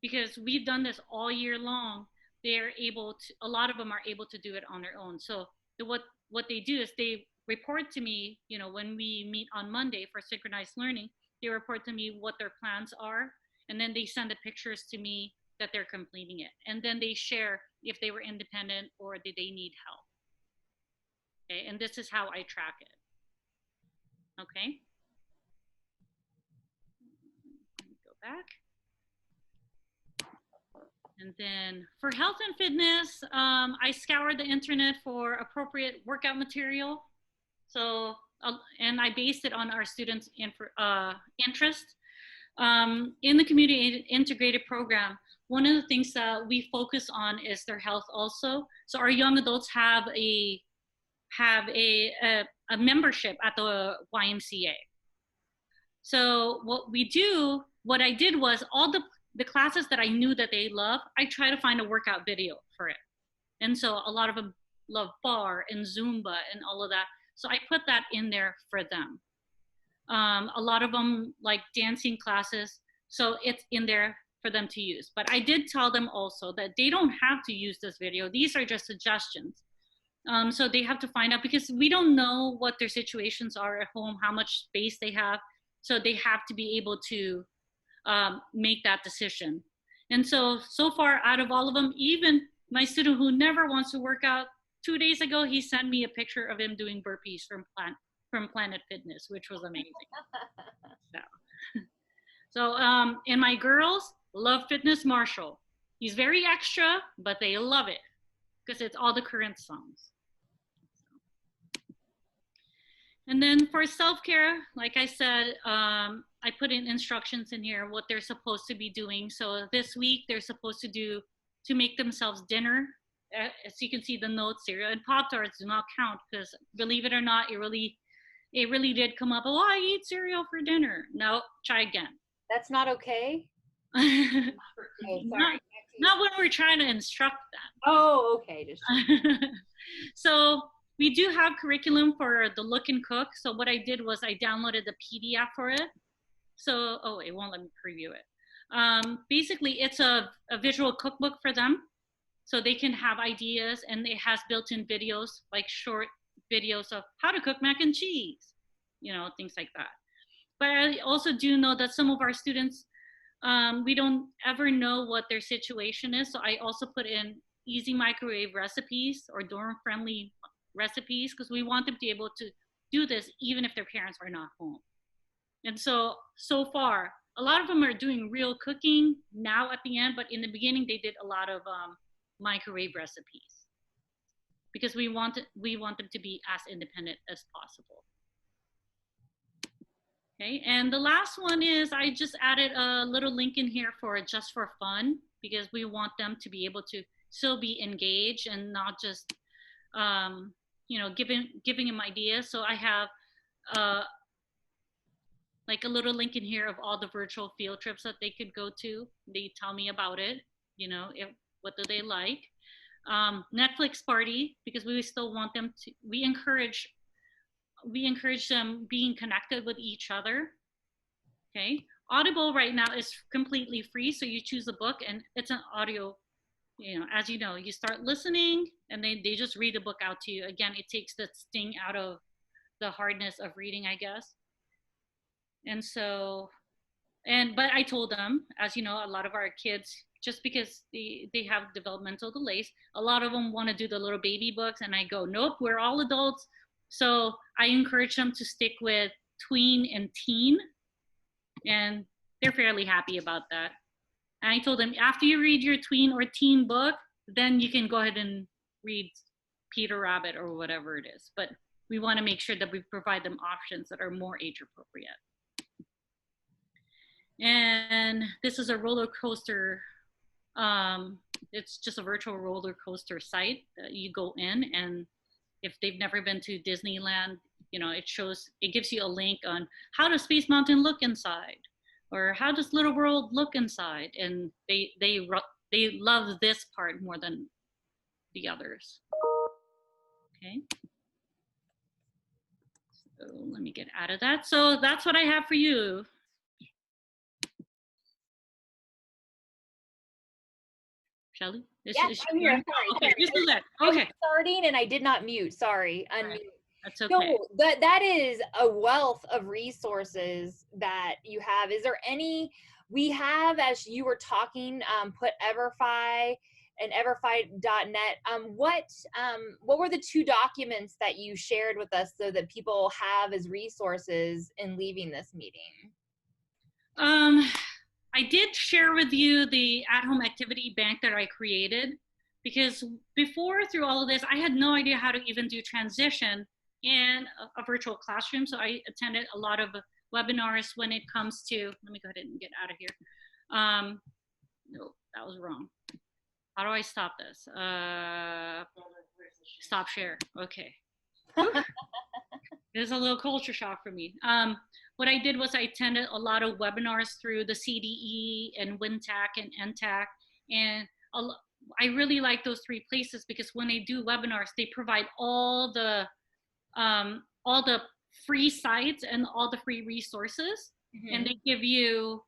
Because we've done this all year long, a lot of them are able to do it on their own. So what they do is they report to me, when we meet on Monday for synchronized learning, they report to me what their plans are, and then they send the pictures to me that they're completing it. And then they share if they were independent or did they need help. Okay, and this is how I track it. Okay. Let me go back. And then for health and fitness, I scoured the internet for appropriate workout material. So, and I based it on our students' interest. In the community integrated program, one of the things that we focus on is their health also. So our young adults have a membership at the YMCA. So what I did was all the classes that I knew that they love, I try to find a workout video for it. And so a lot of them love bar and Zumba and all of that. So I put that in there for them. A lot of them like dancing classes. So it's in there for them to use. But I did tell them also that they don't have to use this video. These are just suggestions. So they have to find out because we don't know what their situations are at home, how much space they have. So they have to be able to make that decision. And so far out of all of them, even my student who never wants to work out, 2 days ago, he sent me a picture of him doing burpees from Planet Fitness, which was amazing. And my girls love Fitness Marshall. He's very extra, but they love it because it's all the current songs. And then for self-care, like I said, I put in instructions in here, what they're supposed to be doing. So this week, they're supposed to make themselves dinner. As you can see the notes here, and Pop-Tarts do not count because believe it or not, it really did come up, oh, I eat cereal for dinner. No, try again. That's not okay? Sorry. Not when we're trying to instruct them. Oh, okay. So we do have curriculum for the Look and Cook. So what I did was I downloaded the PDF for it. So, it won't let me preview it. Basically, it's a visual cookbook for them. So they can have ideas, and it has built-in videos, like short videos of how to cook mac and cheese, things like that. But I also do know that some of our students, we don't ever know what their situation is. So I also put in easy microwave recipes or dorm-friendly recipes because we want them to be able to do this even if their parents are not home. And so far, a lot of them are doing real cooking now at the end, but in the beginning, they did a lot of microwave recipes because we want them to be as independent as possible. Okay, and the last one is I just added a little link in here for Just for Fun because we want them to be able to still be engaged and not just, giving them ideas. So I have like a little link in here of all the virtual field trips that they could go to. They tell me about it, what do they like. Netflix party, because we still want them to, we encourage them being connected with each other. Okay. Audible right now is completely free. So you choose a book and it's an audio, as you know, you start listening and they just read the book out to you. Again, it takes the sting out of the hardness of reading, I guess. And so, but I told them, as you know, a lot of our kids, just because they have developmental delays, a lot of them want to do the little baby books. And I go, nope, we're all adults. So I encourage them to stick with tween and teen. And they're fairly happy about that. And I told them, after you read your tween or teen book, then you can go ahead and read Peter Rabbit or whatever it is. But we want to make sure that we provide them options that are more age appropriate. And this is a roller coaster. It's just a virtual roller coaster site that you go in, and if they've never been to Disneyland, it gives you a link on how does Space Mountain look inside, or how does Little World look inside, and they love this part more than the others. Okay. So let me get out of that. So that's what I have for you. Shelly? Yes, I'm here. Sorry. Okay, you're still there. Okay. Starting and I did not mute. Sorry. Unmute. Right. That's okay. So that is a wealth of resources that you have. Is there any, we have, as you were talking, put Everfi and everfi.net. What were the 2 documents that you shared with us so that people have as resources in leaving this meeting? I did share with you the at-home activity bank that I created, because before, through all of this, I had no idea how to even do transition in a virtual classroom. So I attended a lot of webinars when it comes to, let me go ahead and get out of here. No, that was wrong. How do I stop this? Stop share. Okay. It was a little culture shock for me. What I did was I attended a lot of webinars through the CDE and WinTAC and NTAC. And I really like those 3 places because when they do webinars, they provide all the free sites and all the free resources. Mm-hmm. And they give you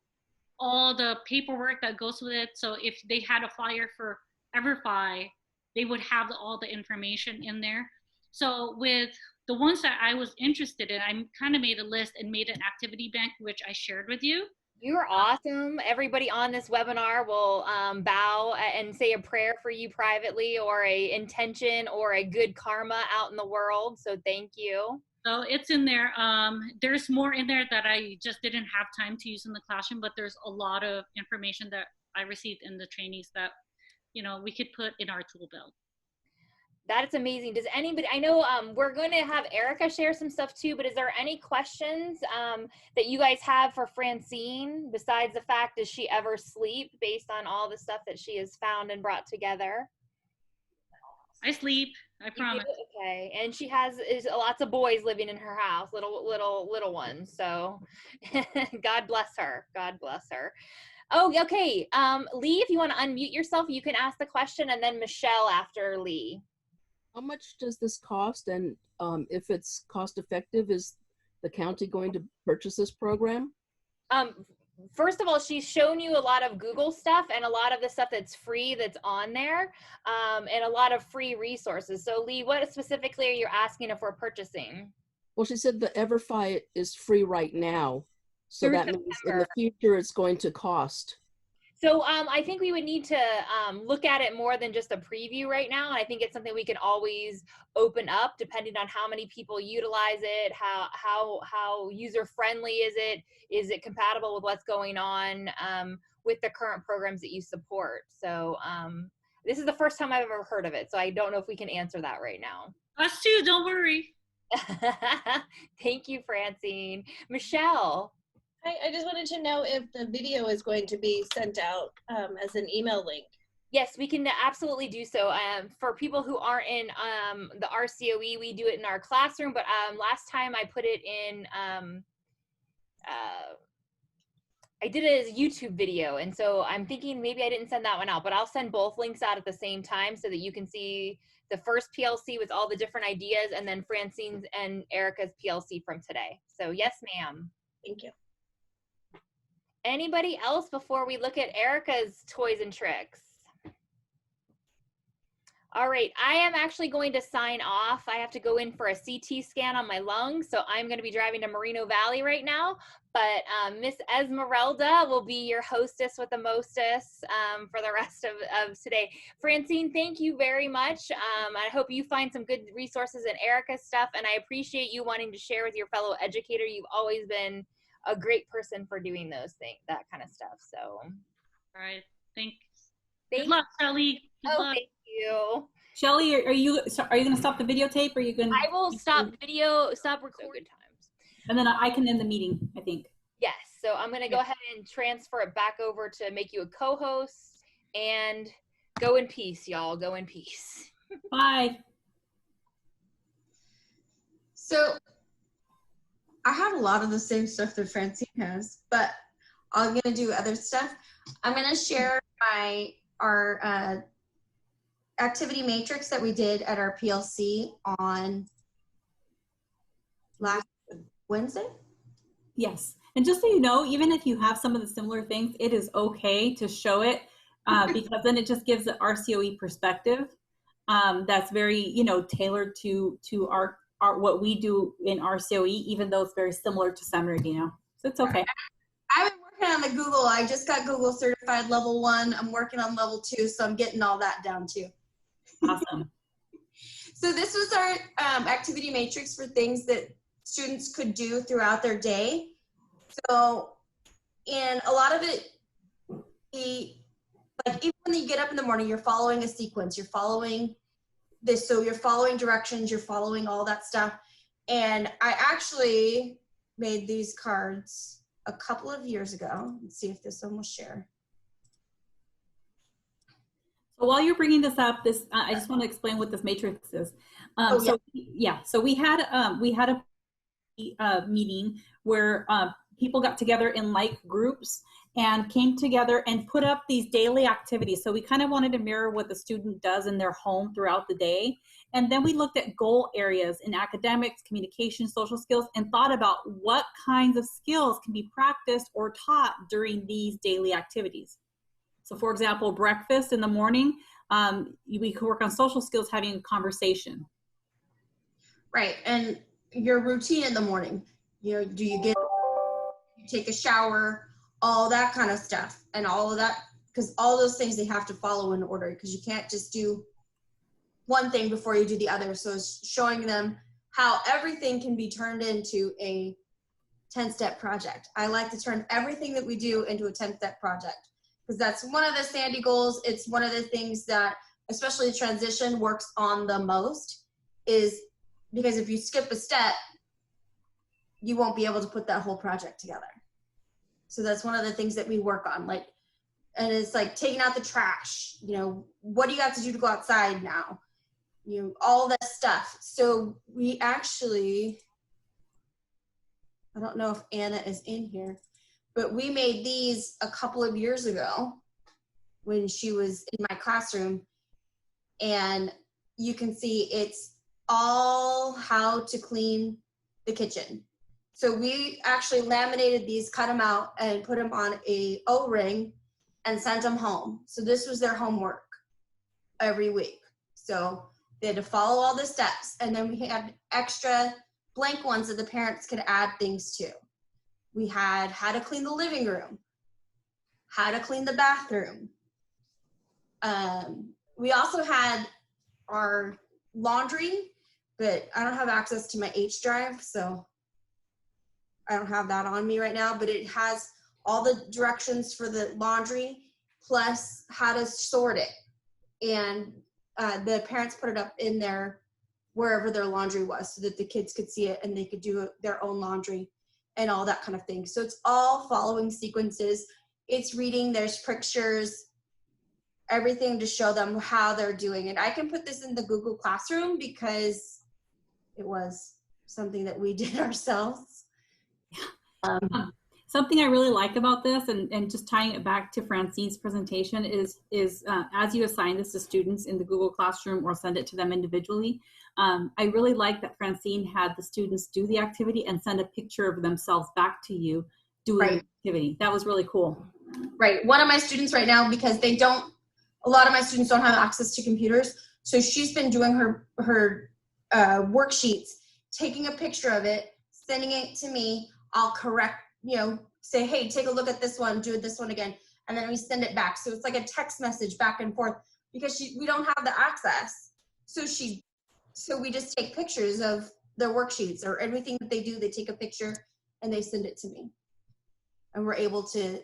all the paperwork that goes with it. So if they had a flyer for Everfi, they would have all the information in there. So with the ones that I was interested in, I kind of made a list and made an activity bank, which I shared with you. You're awesome. Everybody on this webinar will bow and say a prayer for you privately, or a intention or a good karma out in the world. So thank you. So it's in there. There's more in there that I just didn't have time to use in the classroom, but there's a lot of information that I received in the trainings that, we could put in our tool belt. That's amazing. Does anybody, I know we're going to have Erica share some stuff too, but is there any questions that you guys have for Francine besides the fact, does she ever sleep based on all the stuff that she has found and brought together? I sleep, I promise. Okay, and she has lots of boys living in her house, little ones. So God bless her. God bless her. Oh, okay. Lee, if you want to unmute yourself, you can ask the question, and then Michelle after Lee. How much does this cost? And if it's cost effective, is the county going to purchase this program? First of all, she's shown you a lot of Google stuff and a lot of the stuff that's free that's on there, and a lot of free resources. So Lee, what specifically are you asking if we're purchasing? Well, she said the Everfi is free right now. So that means in the future it's going to cost. So I think we would need to look at it more than just a preview right now. And I think it's something we can always open up depending on how many people utilize it, how user friendly is it? Is it compatible with what's going on with the current programs that you support? So this is the first time I've ever heard of it. So I don't know if we can answer that right now. Us too, don't worry. Thank you, Francine. Michelle. I just wanted to know if the video is going to be sent out as an email link. Yes, we can absolutely do so. For people who aren't in the RCOE, we do it in our classroom, but last time I put it in, I did it as a YouTube video, and so I'm thinking maybe I didn't send that one out, but I'll send both links out at the same time so that you can see the first PLC with all the different ideas, and then Francine's and Erica's PLC from today. So yes, ma'am. Thank you. Anybody else before we look at Erica's toys and tricks? All right, I am actually going to sign off. I have to go in for a CT scan on my lung, so I'm going to be driving to Moreno Valley right now. But Miss Esmeralda will be your hostess with the mostest for the rest of today. Francine, thank you very much. I hope you find some good resources in Erica's stuff, and I appreciate you wanting to share with your fellow educator. You've always been a great person for doing those things, that kind of stuff. So, all right, thanks. Good luck, Shelly. Good luck. Thank you. Shelly, are you going to stop the videotape, or are you going? I will stop recording times, and then I can end the meeting, I think. Yes. So I'm going to go ahead and transfer it back over to make you a co-host, and go in peace, y'all. Go in peace. Bye. So I have a lot of the same stuff that Francine has, but I'm going to do other stuff. I'm going to share our activity matrix that we did at our PLC on last Wednesday. Yes. And just so you know, even if you have some of the similar things, it is okay to show it because then it just gives the RCOE perspective that's very, tailored to our what we do in RCOE, even though it's very similar to San Bernardino. So it's okay. I've been working on the Google. I just got Google certified level 1. I'm working on level 2, so I'm getting all that down too. Awesome. So this was our activity matrix for things that students could do throughout their day. So, and a lot of it, like even when you get up in the morning, you're following a sequence, you're following this, so you're following directions, you're following all that stuff. And I actually made these cards a couple of years ago. Let's see if this one will share. So while you're bringing this up, I just want to explain what this matrix is. So we had a meeting where people got together in like groups and came together and put up these daily activities. So we kind of wanted to mirror what the student does in their home throughout the day. And then we looked at goal areas in academics, communication, social skills, and thought about what kinds of skills can be practiced or taught during these daily activities. So for example, breakfast in the morning, we could work on social skills, having a conversation. Right, and your routine in the morning, do you take a shower, all that kind of stuff, and all of that, because all those things they have to follow in order, because you can't just do one thing before you do the other. So it's showing them how everything can be turned into a 10-step project. I like to turn everything that we do into a 10-step project, because that's one of the Sandy goals. It's one of the things that, especially transition, works on the most, is because if you skip a step, you won't be able to put that whole project together. So that's one of the things that we work on. And it's like taking out the trash, what do you have to do to go outside now? All that stuff. So we actually, I don't know if Anna is in here, but we made these a couple of years ago when she was in my classroom. And you can see it's all how to clean the kitchen. So we actually laminated these, cut them out, and put them on a O-ring and sent them home. So this was their homework every week. So they had to follow all the steps. And then we had extra blank ones that the parents could add things to. We had how to clean the living room, how to clean the bathroom. We also had our laundry, but I don't have access to my H drive, so I don't have that on me right now, but it has all the directions for the laundry, plus how to sort it. And the parents put it up in there wherever their laundry was so that the kids could see it and they could do their own laundry. and all that kind of thing. So it's all following sequences. It's reading, there's pictures, everything to show them how they're doing. And I can put this in the Google Classroom because it was something that we did ourselves. Something I really like about this, and just tying it back to Francine's presentation, is as you assign this to students in the Google Classroom or send it to them individually, I really like that Francine had the students do the activity and send a picture of themselves back to you doing the activity. That was really cool. Right. One of my students right now, because a lot of my students don't have access to computers, so she's been doing her worksheets, taking a picture of it, sending it to me. I'll correct, say, hey, take a look at this one, do this one again, and then we send it back. So it's like a text message back and forth because we don't have the access. So we just take pictures of their worksheets or everything that they do. They take a picture and they send it to me, and we're able to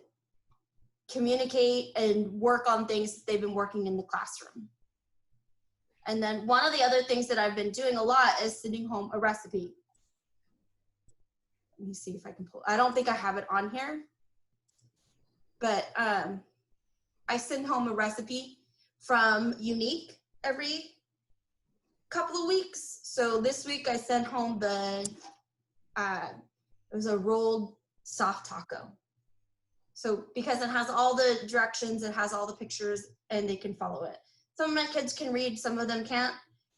communicate and work on things that they've been working in the classroom. And then one of the other things that I've been doing a lot is sending home a recipe. Let me see if I can pull. I don't think I have it on here, but I send home a recipe from Unique every couple of weeks. So this week I sent home it was a rolled soft taco. So because it has all the directions, it has all the pictures, and they can follow it. Some of my kids can read, some of them can't.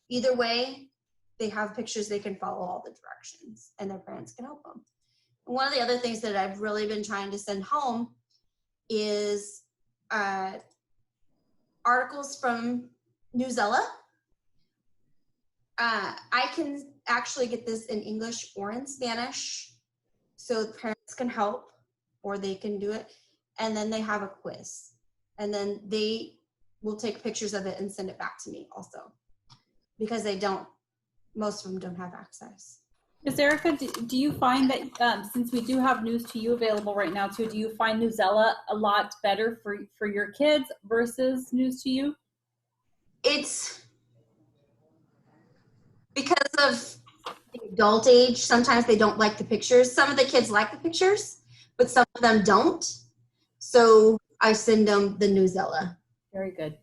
Either way, they have pictures, they can follow all the directions, and their parents can help them. And one of the other things that I've really been trying to send home is articles from Newsella. I can actually get this in English or in Spanish, so the parents can help, or they can do it. And then they have a quiz, and then they will take pictures of it and send it back to me also, because most of them don't have access. Ms. Erica, do you find that since we do have News to You available right now too, do you find Newsella a lot better for your kids versus News to You? It's because of the adult age, sometimes they don't like the pictures. Some of the kids like the pictures, but some of them don't. So I send them the Newsella. Very good.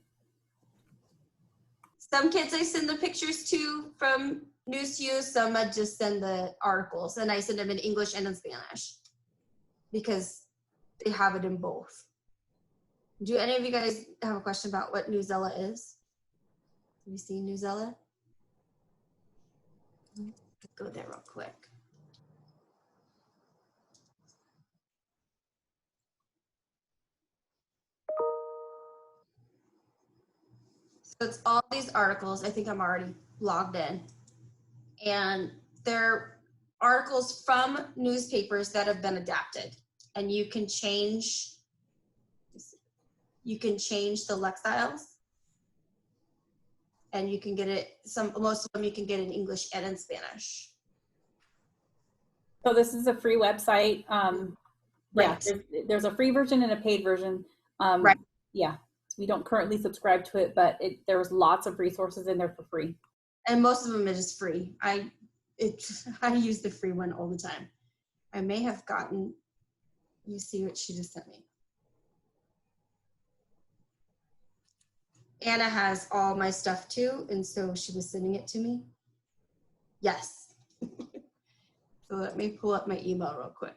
Some kids I send the pictures to from News to You, some I just send the articles, and I send them in English and in Spanish because they have it in both. Do any of you guys have a question about what Newsella is? Have you seen Newsella? Let's go there real quick. So it's all these articles. I think I'm already logged in. And they're articles from newspapers that have been adapted. And you can change the lexicals. And you can get it, most of them you can get in English and in Spanish. So this is a free website. Right. Yeah, there's a free version and a paid version. Right. Yeah, we don't currently subscribe to it, but there's lots of resources in there for free. And most of them it is free. I use the free one all the time. I may have gotten, you see what she just sent me. Anna has all my stuff too, and so she was sending it to me. Yes. So let me pull up my email real quick.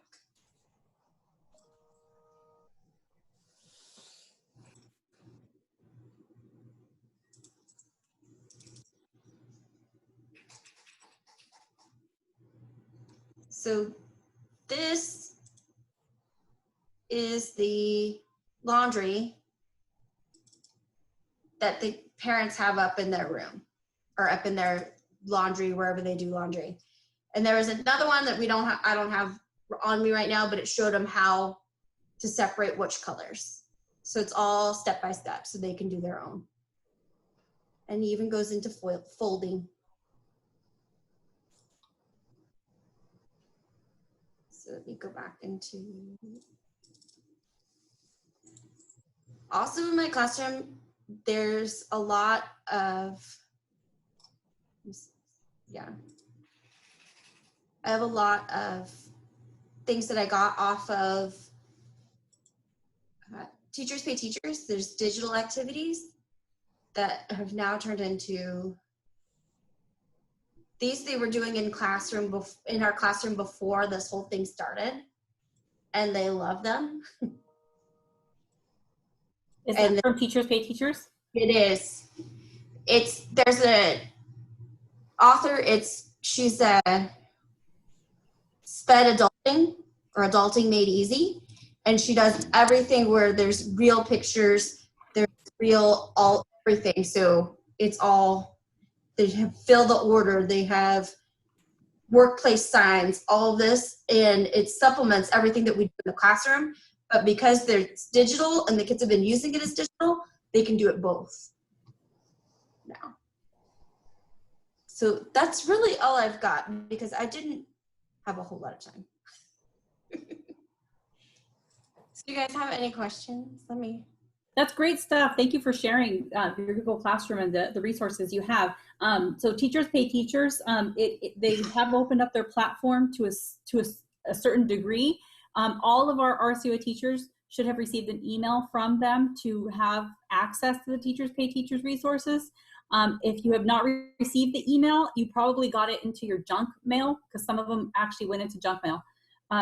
So this is the laundry that the parents have up in their room or up in their laundry, wherever they do laundry. And there was another one that I don't have on me right now, but it showed them how to separate which colors. So it's all step by step so they can do their own. And he even goes into folding. So let me go back into, also in my classroom, there's a lot of, I have a lot of things that I got off of Teachers Pay Teachers. There's digital activities that have now turned into these they were doing in our classroom before this whole thing started, and they love them. Is it from Teachers Pay Teachers? It is. There's an author. She's a sped adulting or adulting made easy, and she does everything where there's real pictures, there's everything. So it's all, they have fill the order, they have workplace signs, all of this, and it supplements everything that we do in the classroom. But because it's digital and the kids have been using it as digital, they can do it both now. So that's really all I've got because I didn't have a whole lot of time. So you guys have any questions? That's great stuff. Thank you for sharing your Google Classroom and the resources you have. So Teachers Pay Teachers, they have opened up their platform to a certain degree. All of our RCOA teachers should have received an email from them to have access to the Teachers Pay Teachers resources. If you have not received the email, you probably got it into your junk mail because some of them actually went into junk mail.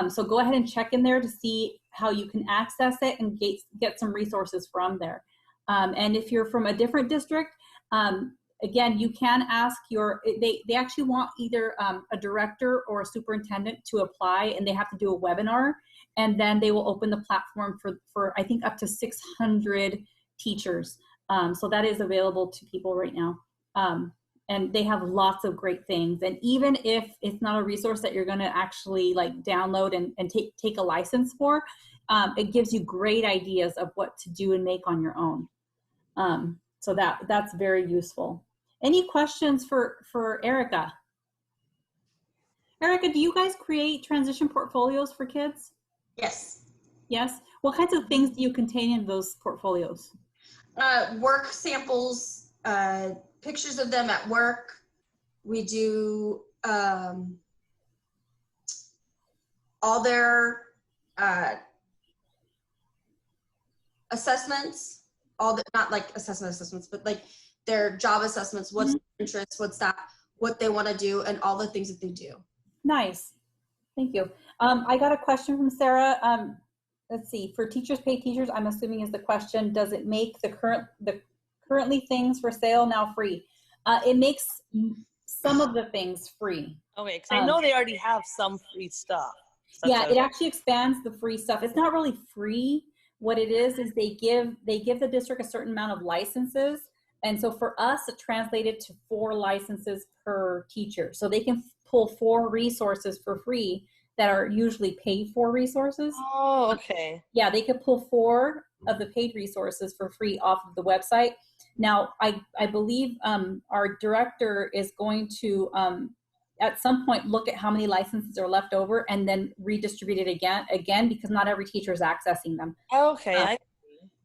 So go ahead and check in there to see how you can access it and get some resources from there. And if you're from a different district, again, you can ask they actually want either a director or a superintendent to apply, and they have to do a webinar, and then they will open the platform for I think up to 600 teachers. So that is available to people right now. And they have lots of great things. And even if it's not a resource that you're gonna actually like download and take a license for, it gives you great ideas of what to do and make on your own. So that's very useful. Any questions for Erica? Erica, do you guys create transition portfolios for kids? Yes. Yes? What kinds of things do you contain in those portfolios? Work samples, pictures of them at work. We do all their assessments, not like assessments, but like their job assessments, what's their interest, what they want to do, and all the things that they do. Nice. Thank you. I got a question from Sarah. Let's see, for Teachers Pay Teachers, I'm assuming is the question, does it make the currently things for sale now free? It makes some of the things free. Okay, because I know they already have some free stuff. Yeah, it actually expands the free stuff. It's not really free. What it is they give the district a certain amount of licenses. And so for us, it translated to 4 licenses per teacher. So they can pull 4 resources for free that are usually paid for resources. Oh, okay. Yeah, they could pull 4 of the paid resources for free off of the website. Now, I believe our director is going to, at some point, look at how many licenses are left over and then redistribute it again because not every teacher is accessing them. Okay.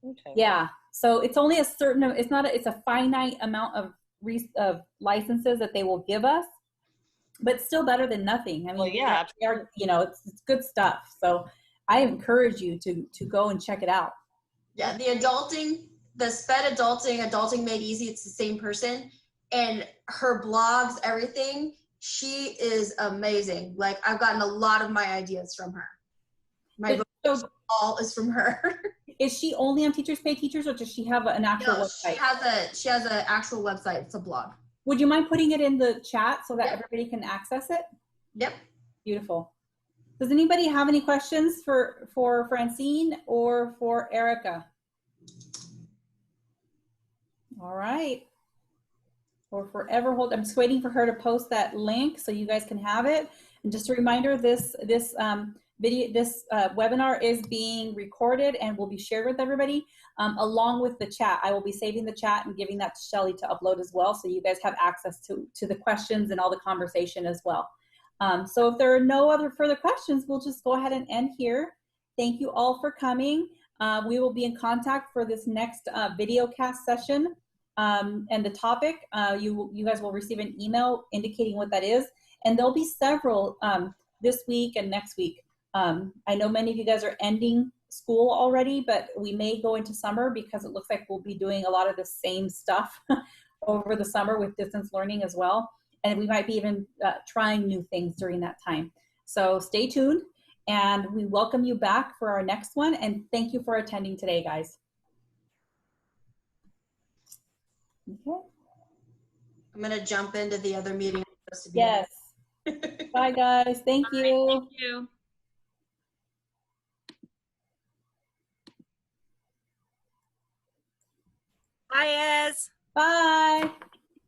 Okay. Yeah, so it's only a certain, it's a finite amount of licenses that they will give us, but still better than nothing. I mean, well, yeah, it's good stuff. So I encourage you to go and check it out. Yeah, the sped adulting made easy, it's the same person, and her blogs, everything, she is amazing. Like, I've gotten a lot of my ideas from her. My book all is from her. Is she only on Teachers Pay Teachers, or does she have an actual website? She has an actual website. It's a blog. Would you mind putting it in the chat so that everybody can access it? Yep. Beautiful. Does anybody have any questions for Francine or for Erica? All right. Or for Everhold, I'm just waiting for her to post that link so you guys can have it. And just a reminder, this webinar is being recorded and will be shared with everybody along with the chat. I will be saving the chat and giving that to Shelly to upload as well, so you guys have access to the questions and all the conversation as well. So if there are no other further questions, we'll just go ahead and end here. Thank you all for coming. We will be in contact for this next videocast session. And the topic, you guys will receive an email indicating what that is. And there'll be several this week and next week. I know many of you guys are ending school already, but we may go into summer because it looks like we'll be doing a lot of the same stuff over the summer with distance learning as well. And we might be even trying new things during that time. So stay tuned, and we welcome you back for our next one. And thank you for attending today, guys. Okay. I'm gonna jump into the other meeting. I'm supposed to be Yes. Bye, guys. Thank you. Thank you. Bye, Ez. Bye.